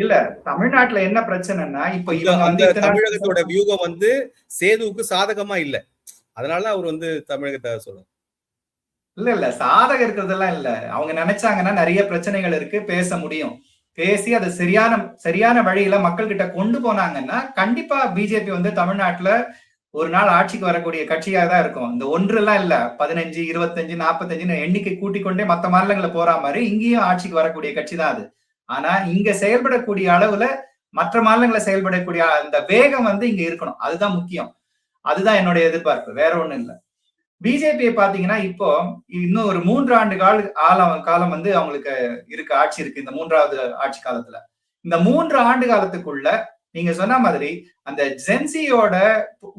இல்ல. தமிழ்நாட்டுல என்ன பிரச்சனைன்னா, இப்ப அந்த தமிழகத்தோட வியூகம் வந்து சேதுவுக்கு சாதகமா இல்ல, அதனால அவர் வந்து தமிழகத்தை சொல்லுவாங்க. இல்ல சாதகம் இருக்கிறதெல்லாம் இல்ல. அவங்க நினைச்சாங்கன்னா நிறைய பிரச்சனைகள் இருக்கு, பேச முடியும். பேசி அதை சரியான வழியில மக்கள் கிட்ட கொண்டு போனாங்கன்னா கண்டிப்பா பிஜேபி வந்து தமிழ்நாட்டுல ஒரு நாள் ஆட்சிக்கு வரக்கூடிய கட்சியாக தான் இருக்கும். இந்த ஒன்று எல்லாம் இல்ல, 15, 25, 45 எண்ணிக்கை கூட்டிக் கொண்டே மத்த மாநிலங்களை போற மாதிரி இங்கேயும் ஆட்சிக்கு வரக்கூடிய கட்சி தான் அது. ஆனா இங்க செயல்படக்கூடிய அளவுல மற்ற மாநிலங்களை செயல்படக்கூடிய அந்த வேகம் வந்து இங்க இருக்கணும். அதுதான் முக்கியம். அதுதான் என்னுடைய எதிர்பார்ப்பு, வேற ஒண்ணும் இல்லை. பிஜேபியை பாத்தீங்கன்னா இப்போ இன்னும் ஒரு 3 ஆண்டு காலம் வந்து அவங்களுக்கு இருக்கு, ஆட்சி இருக்கு. இந்த 3வது ஆட்சி காலத்துல இந்த 3 ஆண்டு காலத்துக்குள்ள நீங்க சொன்ன மாதிரி அந்த ஜென்சியோட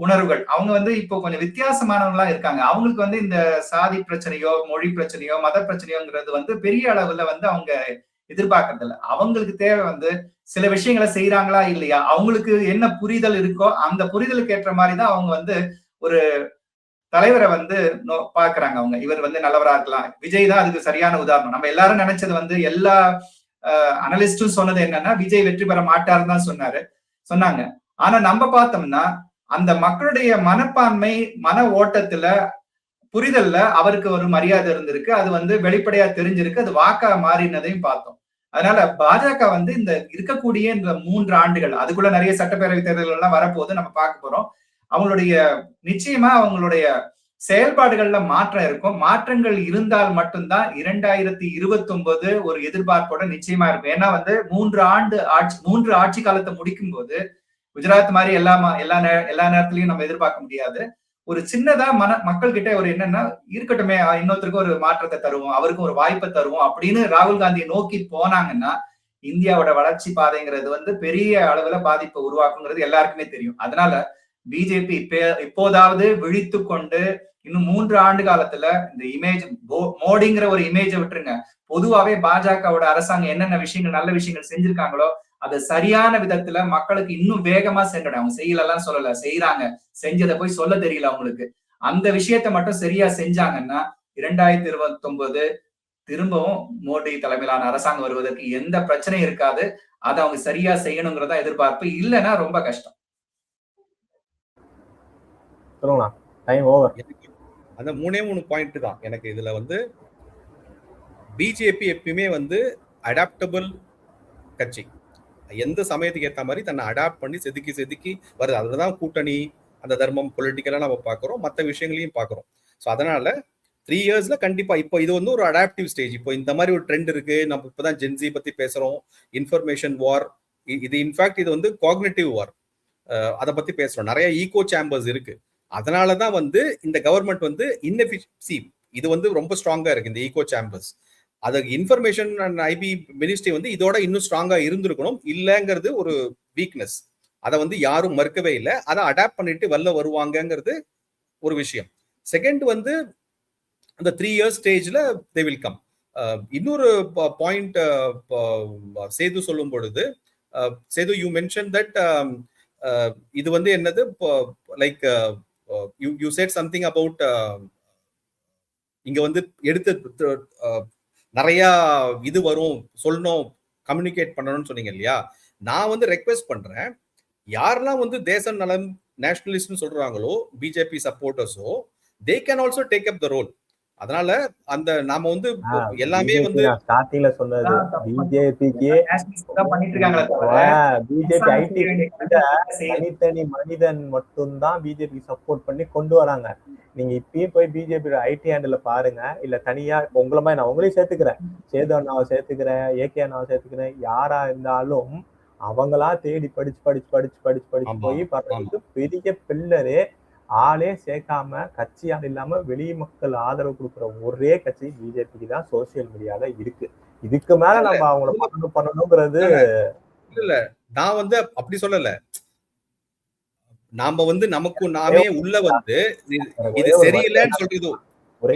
உணர்வுகள், அவங்க வந்து இப்போ கொஞ்சம் வித்தியாசமானவங்களா இருக்காங்க. அவங்களுக்கு வந்து இந்த சாதி பிரச்சனையோ மொழி பிரச்சனையோ மத பிரச்சனையோங்கிறது வந்து பெரிய அளவுல வந்து அவங்க எதிர்பார்க்கறது இல்லை. அவங்களுக்கு தேவை வந்து சில விஷயங்களை செய்யறாங்களா இல்லையா, அவங்களுக்கு என்ன புரிதல் இருக்கோ அந்த புரிதலுக்கு ஏற்ற மாதிரிதான் அவங்க வந்து ஒரு தலைவரை வந்து பாக்குறாங்க. அவங்க இவர் வந்து நல்லவரா இருக்கலாம். விஜய் தான் அதுக்கு சரியான உதாரணம். நம்ம எல்லாரும் நினைச்சது வந்து எல்லா அனலிஸ்டும் சொன்னது என்னன்னா விஜய் வெற்றி பெற மாட்டாருன்னு தான் சொன்னாங்க. ஆனா நம்ம பார்த்தோம்னா அந்த மக்களுடைய மனப்பான்மை மன ஓட்டத்துல புரிதல்ல அவருக்கு ஒரு மரியாதை இருந்திருக்கு. அது வந்து வெளிப்படையா தெரிஞ்சிருக்கு. அது வாக்கா மாறினதையும் பார்த்தோம். அதனால பாஜக வந்து இந்த இருக்கக்கூடிய இந்த 3 ஆண்டுகள், அதுக்குள்ள நிறைய சட்டப்பேரவை தேர்தல்கள் எல்லாம் வரப்போது நம்ம பார்க்க போறோம். அவங்களுடைய நிச்சயமா அவங்களுடைய செயல்பாடுகள்ல மாற்றம் இருக்கும். மாற்றங்கள் இருந்தால் மட்டும்தான் 2029 ஒரு எதிர்பார்ப்போட நிச்சயமா இருக்கும். ஏன்னா வந்து 3 ஆட்சி காலத்தை முடிக்கும் போது குஜராத் மாதிரி எல்லா நேரத்திலையும் நம்ம எதிர்பார்க்க முடியாது. ஒரு சின்னதா மக்கள் கிட்ட ஒரு என்னன்னா இருக்கட்டுமே, இன்னொருத்தருக்கு ஒரு மாற்றத்தை தருவோம், அவருக்கும் ஒரு வாய்ப்பை தருவோம் அப்படின்னு ராகுல் காந்தியை நோக்கி போனாங்கன்னா இந்தியாவோட வளர்ச்சி பாதைங்கிறது வந்து பெரிய அளவுல பாதிப்பை உருவாக்குங்கிறது எல்லாருக்குமே தெரியும். அதனால பிஜேபி இப்போதாவது விழித்து கொண்டு இன்னும் 3 ஆண்டு காலத்துல இந்த இமேஜ் மோடிங்கிற ஒரு இமேஜை விட்டுருங்க, பொதுவாவே பாஜகவோட அரசாங்கம் என்னென்ன விஷயங்கள் நல்ல விஷயங்கள் செஞ்சிருக்காங்களோ அதை சரியான விதத்துல மக்களுக்கு இன்னும் வேகமா சென்றட. அவங்க செய்யலாம் சொல்லல, செய்யறாங்க. செஞ்சதை போய் சொல்ல தெரியல அவங்களுக்கு. அந்த விஷயத்த மட்டும் சரியா செஞ்சாங்கன்னா 2029 திரும்பவும் மோடி தலைமையிலான அரசாங்கம் வருவதற்கு எந்த பிரச்சனையும் இருக்காது. அதை அவங்க சரியா செய்யணுங்கிறதா எதிர்பார்ப்பு. இல்லைன்னா ரொம்ப கஷ்டம். அந்த 3 பாயிண்ட் தான் எனக்கு இதுல வந்து பிஜேபி எப்பயுமே வந்து அடாப்டபிள் கட்சி. எந்த சமயத்துக்கு ஏற்ற மாதிரி தன்னை அடாப்ட் பண்ணி செதுக்கி வருது. அதுலதான் கூட்டணி, அந்த தர்மம், பொலிட்டிக்கலா நம்ம பாக்குறோம், மற்ற விஷயங்களையும் பாக்குறோம். ஸோ அதனால 3 இயர்ஸ்ல கண்டிப்பா இப்போ இது வந்து ஒரு அடாப்டிவ் ஸ்டேஜ். இப்போ இந்த மாதிரி ஒரு ட்ரெண்ட் இருக்கு. நம்ம இப்பதான் ஜென்சி பத்தி பேசுறோம், இன்ஃபர்மேஷன் வார். இது இன்ஃபேக்ட் இது வந்து காக்னிட்டிவ் வார், அதை பத்தி பேசுறோம். நிறைய ஈகோ சேம்பர்ஸ் இருக்கு. அதனாலதான் வந்து இந்த கவர்மெண்ட் வந்து இன்எஃபிஷியன்சி இது வந்து ரொம்ப ஸ்ட்ராங்கா இருக்கு. இந்த ஈகோ சேம்பர்ஸ், அதுக்கு இன்ஃபர்மேஷன் அண்ட் ஐபி மினிஸ்ட்ரி வந்து இதோட இன்னும் ஸ்ட்ராங்கா இருந்திருக்கணும். இல்லைங்கிறது ஒரு வீக்னஸ். அதை வந்து யாரும் மறுக்கவே இல்லை. அதை அடாப்ட் பண்ணிட்டு வெளில வருவாங்கங்கிறது ஒரு விஷயம். செகண்ட் வந்து அந்த 3 இயர்ஸ் ஸ்டேஜ்ல தே வில் கம். இன்னொரு பாயிண்ட் சேது சொல்லும் பொழுது, சேது யூ மென்ஷன் தட் இது வந்து என்னது, like you said something about இங்க வந்து எடுத்து நிறைய இது வரும், சொல்லணும், கம்யூனிகேட் பண்ணணும்னு சொன்னீங்க இல்லையா. நான் வந்து ரெக்வெஸ்ட் பண்றேன், யாரெல்லாம் வந்து தேச நலம் நேஷனலிஸ்ட் சொல்றாங்களோ பிஜேபி சப்போர்ட்டர்ஸோ they can also take up the role. அதனால அந்த நாம வந்து எல்லாமே வந்து ஸ்டார்டிங்ல சொன்னது பிஜேபிக்கு பண்ணிட்டு இருக்காங்களே தவிர பிஜேபி ஐடி தனித்தனி மனிதன் மட்டும்தான் பிஜேபி சப்போர்ட் பண்ணி கொண்டு வராங்க. நீங்க இப்பயும் போய் பிஜேபி ஐடி ஹேண்டில் பாருங்க, இல்ல தனியா உங்களை மாதிரி நான் உங்களையும் சேர்த்துக்கிறேன், சேது அண்ணாவை சேர்த்துக்கிறேன், ஏகே அண்ணாவை சேர்த்துக்கிறேன், யாரா இருந்தாலும் அவங்களா தேடி படிச்சு போய் பண்றதுக்கு பெரிய பில்லரு ஆளே சேர்க்காம கட்சி ஆள் இல்லாம வெளி மக்கள் ஆதரவு கொடுக்குற ஒரே கட்சி பிஜேபிக்கு தான் சோசியல் மீடியால இருக்கு. இதுக்கு மேல நம்ம அவங்கள பண்ணணுங்கிறது இல்ல. நான் வந்து அப்படி சொல்லல. நாம வந்து நமக்கு நாமே உள்ள வந்து இது சரியில்லைன்னு சொல்றது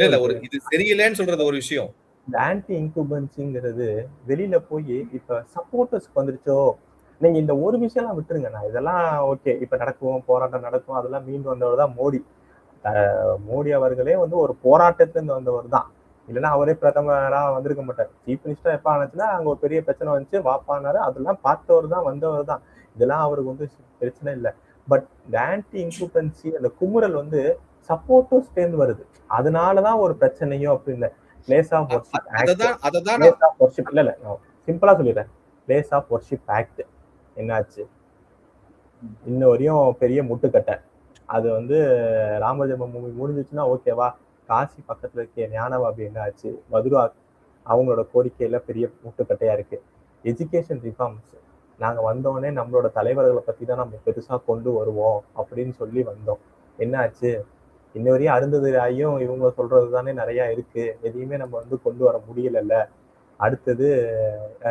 இல்ல, ஒரு இது சரியில்லைன்னு சொல்றது ஒரு விஷயம். இந்த ஆன்டி இன்குபன்சிங்கிறது வெளியில போய் இப்ப சப்போர்ட்டர்ஸ்க்கு வந்துருச்சோ, நீங்க இந்த ஒரு விஷயம்லாம் விட்டுருங்க. நான் இதெல்லாம் ஓகே, இப்ப நடக்கும், போராட்டம் நடக்கும், அதெல்லாம் மீண்டு வந்தவர் தான் மோடி. மோடி அவர்களே வந்து ஒரு போராட்டத்திலிருந்து வந்தவர் தான். இல்லைன்னா அவரே பிரதமரா வந்திருக்க மாட்டார். சீஃப் மினிஸ்டர் எப்ப ஆனிச்சுன்னா அங்க ஒரு பெரிய பிரச்சனை வந்துச்சு, வாப்பானாரு, அதெல்லாம் பார்த்தவர் தான், வந்தவர் தான். இதெல்லாம் அவருக்கு வந்து பிரச்சனை இல்லை. பட் இந்த ஆன்டி இன்குபன்சி, அந்த குமுறல் வந்து சப்போர்ட்டர்ஸ் சேர்ந்து வருது. அதனாலதான் ஒரு பிரச்சனையோ அப்படின்னு பிளேஸ் ஆஃப் வொர்ஷிப் ஆக்ட், இல்ல சிம்பிளா சொல்லிடுறேன், பிளேஸ் ஆஃப் வொர்ஷிப் ஆக்ட் என்னாச்சு இன்ன வரையும் பெரிய முட்டுக்கட்டை. அது வந்து ராமஜென்ம பூமி முடிஞ்சிச்சுன்னா ஓகேவா, காசி பக்கத்துல இருக்க ஞானவாபி என்ன ஆச்சு, மதுரா அவங்களோட கோரிக்கையில பெரிய முட்டுக்கட்டையா இருக்கு. எஜுகேஷன் ரிஃபார்ம்ஸ் நாங்க வந்தோடனே நம்மளோட தலைவர்களை பத்தி தான் நம்ம பெருசா கொண்டு வருவோம் அப்படின்னு சொல்லி வந்தோம். என்ன ஆச்சு, இன்ன வரையும் அருந்ததிராயும் இவங்க சொல்றது தானே நிறைய இருக்கு, எதையுமே நம்ம வந்து கொண்டு வர முடியல. அடுத்தது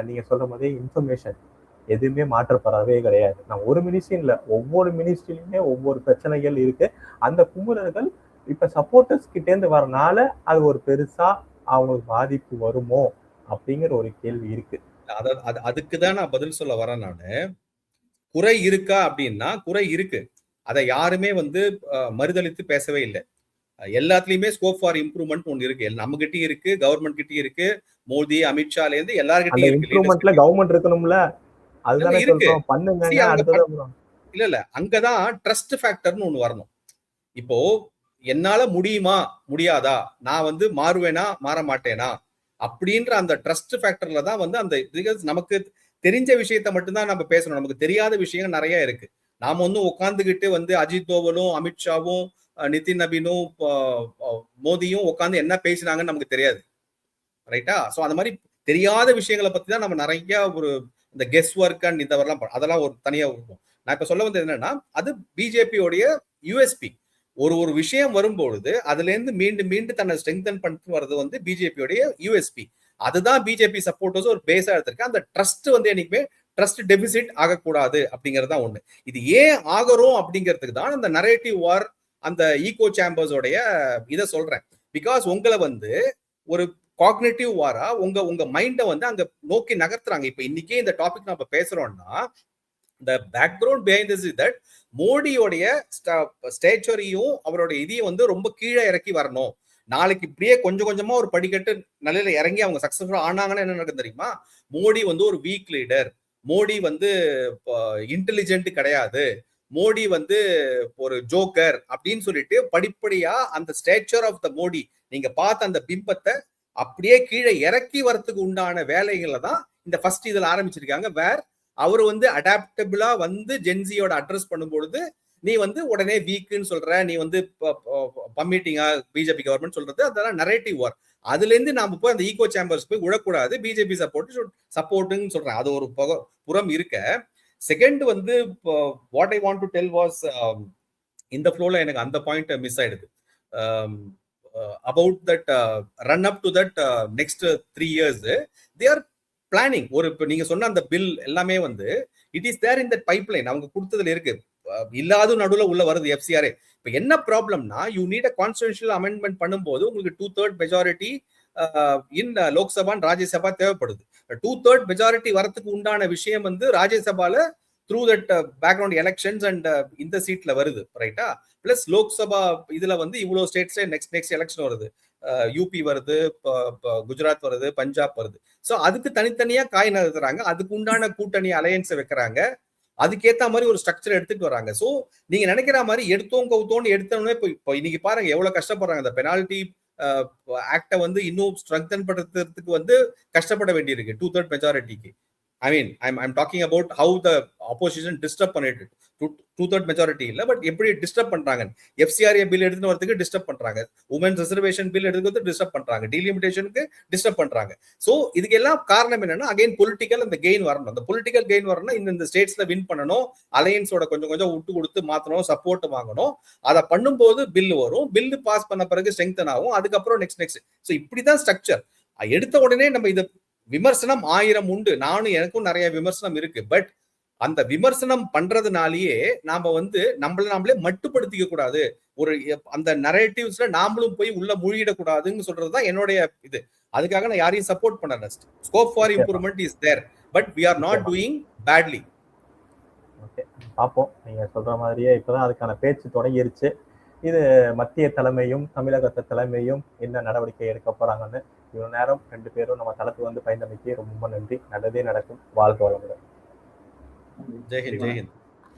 நீங்க சொல்ற மாதிரி இன்ஃபர்மேஷன் எதுவுமே மாற்றப்படவே கிடையாது. நான் ஒரு மினிஸ்ட்ரி இல்ல, ஒவ்வொரு மினிஸ்ட்ரியிலுமே ஒவ்வொரு பிரச்சனைகள் இருக்கு. அந்த குமுறல்கள் இப்ப சப்போர்ட்டர்ஸ் கிட்ட இருந்து வரனால அது ஒரு பெருசா அவங்களுக்கு பாதிப்பு வருமோ அப்படிங்கிற ஒரு கேள்வி இருக்கு. அதுக்குதான் நான் பதில் சொல்ல வரேன். நானு குறை இருக்கா அப்படின்னா குறை இருக்கு, அதை யாருமே வந்து மறுதளித்து பேசவே இல்லை. எல்லாத்துலயுமே ஸ்கோப் ஃபார் இம்ப்ரூவ்மெண்ட் ஒன்று இருக்கு, நம்ம கிட்டயும் இருக்கு, கவர்மெண்ட் கிட்டயும் இருக்கு, மோடி அமித்ஷால இருந்து எல்லார்கிட்டயும் இருக்கு. இம்ப்ரூவ்மெண்ட்ல கவர்மெண்ட் இருக்கணும்ல, அதுதானே சொல்றோம், பண்ணுங்க. இல்ல அங்கதான் ட்ரஸ்ட் ஃபேக்டர்னு ஒண்ணு வரணும். இப்போ என்னால முடியுமா முடியாதா, நான் வந்து மாறுவேனா மாற மாட்டேனா அப்படின்ற அந்த ட்ரஸ்ட் ஃபேக்டர்ல தான் வந்து அந்த நமக்கு தெரிஞ்ச விஷயத்த மட்டும்தான் நம்ம பேசணும். நமக்கு தெரியாத விஷயங்கள் நிறைய இருக்கு. நாம வந்து உட்காந்துக்கிட்டு வந்து அஜித் தோவலும் அமித்ஷாவும் நிதின் நபீனும் மோடியும் உட்காந்து என்ன பேசினாங்கன்னு நமக்கு தெரியாது, ரைட்டா? சோ அந்த மாதிரி தெரியாத விஷயங்களை பத்தி தான் நம்ம நிறைய ஒரு இந்த கெஸ் ஒர்க் அண்ட் இந்த அதெல்லாம் ஒரு தனியா இருக்கும். நான் இப்ப சொல்ல வந்தது என்னன்னா, அது பிஜேபியோடைய யூஎஸ்பி. ஒரு விஷயம் வரும்பொழுது அதுல இருந்து மீண்டும் தன்னை ஸ்ட்ரெங்தன் பண்ணிட்டு வர்றது வந்து பிஜேபியோடைய யூஎஸ்பி. அதுதான் பிஜேபி சப்போர்ட்டர்ஸ் ஒரு பேஸா எடுத்திருக்கு. அந்த ட்ரஸ்ட் வந்து என்னைக்குமே ட்ரஸ்ட் டெபிசிட் ஆகக்கூடாது அப்படிங்கறதுதான் ஒண்ணு. இது ஏன் ஆகிறோம் அப்படிங்கிறதுக்கு தான் அந்த நரேட்டிவ் வார், அந்த ஈகோ சேம்பர்ஸோடைய இதை சொல்றேன். பிகாஸ் உங்களை வந்து ஒரு காக்னிட்டிவ் வாரா உங்க மைண்டை வந்து அங்க நோக்கி நகர்த்துறாங்க. இப்ப இன்னைக்கே இந்த டாபிக் நம்ம பேசுறோம்னா, the background behind this is that மோடியோடைய ஸ்டேச்சரையும் அவருடைய இதையும் வந்து ரொம்ப கீழே இறக்கி வரணும். நாளைக்கு இப்படியே கொஞ்சம் கொஞ்சமா ஒரு படிக்கட்டு நிலையில இறங்கி அவங்க சக்சஸ்ஃபுல்லா ஆனாங்கன்னா என்ன நடக்கும் தெரியுமா? மோடி வந்து ஒரு வீக் லீடர், மோடி வந்து இன்டெலிஜென்ட் கிடையாது, மோடி வந்து ஒரு ஜோக்கர் அப்படின்னு சொல்லிட்டு படிப்படியா அந்த ஸ்டேச்சர் ஆஃப் த மோடி நீங்க பார்த்த அந்த பிம்பத்தை அப்படியே கீழே இறக்கி வரத்துக்கு உண்டான வேலைகளை தான் இந்த ஃபர்ஸ்ட் இதுல ஆரம்பிச்சிருக்காங்க. வேர் அவர் வந்து அடாப்டபிளா வந்து ஜென்சியோட அட்ரஸ் பண்ணும்பொழுது நீ வந்து உடனே வீக்குன்னு சொல்ற, நீ வந்து பம்மிட்டிங்கா பிஜேபி கவர்மெண்ட் சொல்றது, அதெல்லாம் நரேட்டிவ் வார். அதுல இருந்து நாம போய் அந்த ஈகோ சேம்பர்ஸ் போய் விடக்கூடாது. பிஜேபி சப்போர்ட்னு சொல்றேன், அது ஒரு புறம் இருக்க. செகண்ட் வந்து what I want to tell was, இந்த ஃப்ளோல எனக்கு அந்த பாயிண்ட் மிஸ் ஆயிடுது. about that run up to that next 3 years they are planning. ஒரு இப்ப நீங்க சொன்ன அந்த பில் எல்லாமே வந்து it is there in that pipeline, அவங்க கொடுத்ததுல இருக்கு, இல்லாத நடுவுல உள்ள வருது எஃப்சிஆர். இப்ப என்ன ப்ராப்ளம்னா, you need a constitutional amendment பண்ணும்போது உங்களுக்கு 2/3 மெஜாரிட்டி இன் லோக்சபா ராஜ்யசபா தேவைப்படுது. 2/3 மெஜாரிட்டி வரத்துக்கு உண்டான விஷயம் வந்து ராஜ்யசபால through that background elections and இந்த சீட்ல வருது, ரைட்டா? பிளஸ் லோக்சபா இதுல வந்து இவ்வளவு ஸ்டேட்ஸ்ல நெக்ஸ்ட் எலெக்ஷன் வருது, யூபி வருது, குஜராத் வருது, பஞ்சாப் வருது. சோ அதுக்கு தனித்தனியா காய் நகர்த்துறாங்க, அதுக்கு உண்டான கூட்டணி அலையன்ஸ் வைக்கிறாங்க. அதுக்கேத்த மாதிரி ஒரு ஸ்ட்ரக்சர் எடுத்துட்டு வராங்க. சோ நீங்க நினைக்கிற மாதிரி எடுத்தோம் கவுத்தோன்னு எடுத்தோன்னே இப்போ இன்னைக்கு பாருங்க எவ்வளவு கஷ்டப்படுறாங்க. இந்த பெனால்டி ஆக்ட வந்து இன்னும் ஸ்ட்ரெங்தன் படுத்துறதுக்கு வந்து கஷ்டப்பட வேண்டியிருக்கு 2/3 மெஜாரிட்டிக்கு. I mean, I'm talking about how the opposition disturb பண்ணிட்டு 2/3 மெஜாரிட்டி இல்ல, பட் எப்படி டிஸ்டர்ப் பண்றாங்க. FCRA பில் எடுத்துட்டு வரதுக்கு டிஸ்டர்ப் பண்றாங்க, உமன்ஸ் ரிசர்வேஷன் பில் எடுத்துட்டு வந்து டிஸ்டர்ப் பண்றாங்க, டீலிமிட்டேஷனுக்கு டிஸ்டர்ப் பண்றாங்க. சோ இதுக்கு எல்லாம் காரணம் என்னன்னா அகைன் பொலிட்டிக்கல் அந்த கெயின் வரணும். அந்த பொலிட்டிக்கல் கெயின் வரணும்னா இந்த ஸ்டேட்ஸ்ல வின் பண்ணணும், அலையன்ஸோட கொஞ்சம் கொஞ்சம் விட்டு கொடுத்து மாத்தணும், சப்போர்ட் வாங்கணும். அதை பண்ணும்போது பில் வரும், பில் பாஸ் பண்ண பிறகு ஸ்ட்ரெங்தன் ஆகும், அதுக்கப்புறம் நெக்ஸ்ட். சோ இப்படிதான் ஸ்ட்ரக்சர். எடுத்த உடனே நம்ம இதை விமர்சனம் 1000 உண்டு, நானும் எனக்கும் நிறைய விமர்சனம் இருக்கு. பட் அந்த விமர்சனம் பண்றதுனாலேயே நாம வந்து நம்மளே மட்டுப்படுத்திக்க கூடாது, ஒரு அந்த நரேட்டிவ்ஸ்ல நாமளும் போய் உள்ள மூழ்கிடக்கூடாதுன்னு சொல்றதுதான் என்னுடைய இது. அதுக்காக நான் யாரையும் சப்போர்ட் பண்ணல. Scope for improvement is there, but we are not doing badly. Okay, பாப்போம். நீங்க சொல்ற மாதிரியே இப்பதான் அதுக்கான பேச்சு தொடங்கிருச்சு. இது மத்திய தலைமையும் தமிழக தலைமையும் என்ன நடவடிக்கை எடுக்க போறாங்கன்னு இவ்வளவு நேரம் 2 பேரும் நம்ம தளத்துக்கு வந்து பயந்தமைக்கு ரொம்ப நன்றி. நல்லதே நடக்கும். வாழ்க வளமுடன். ஜெய் ஹிந்த்.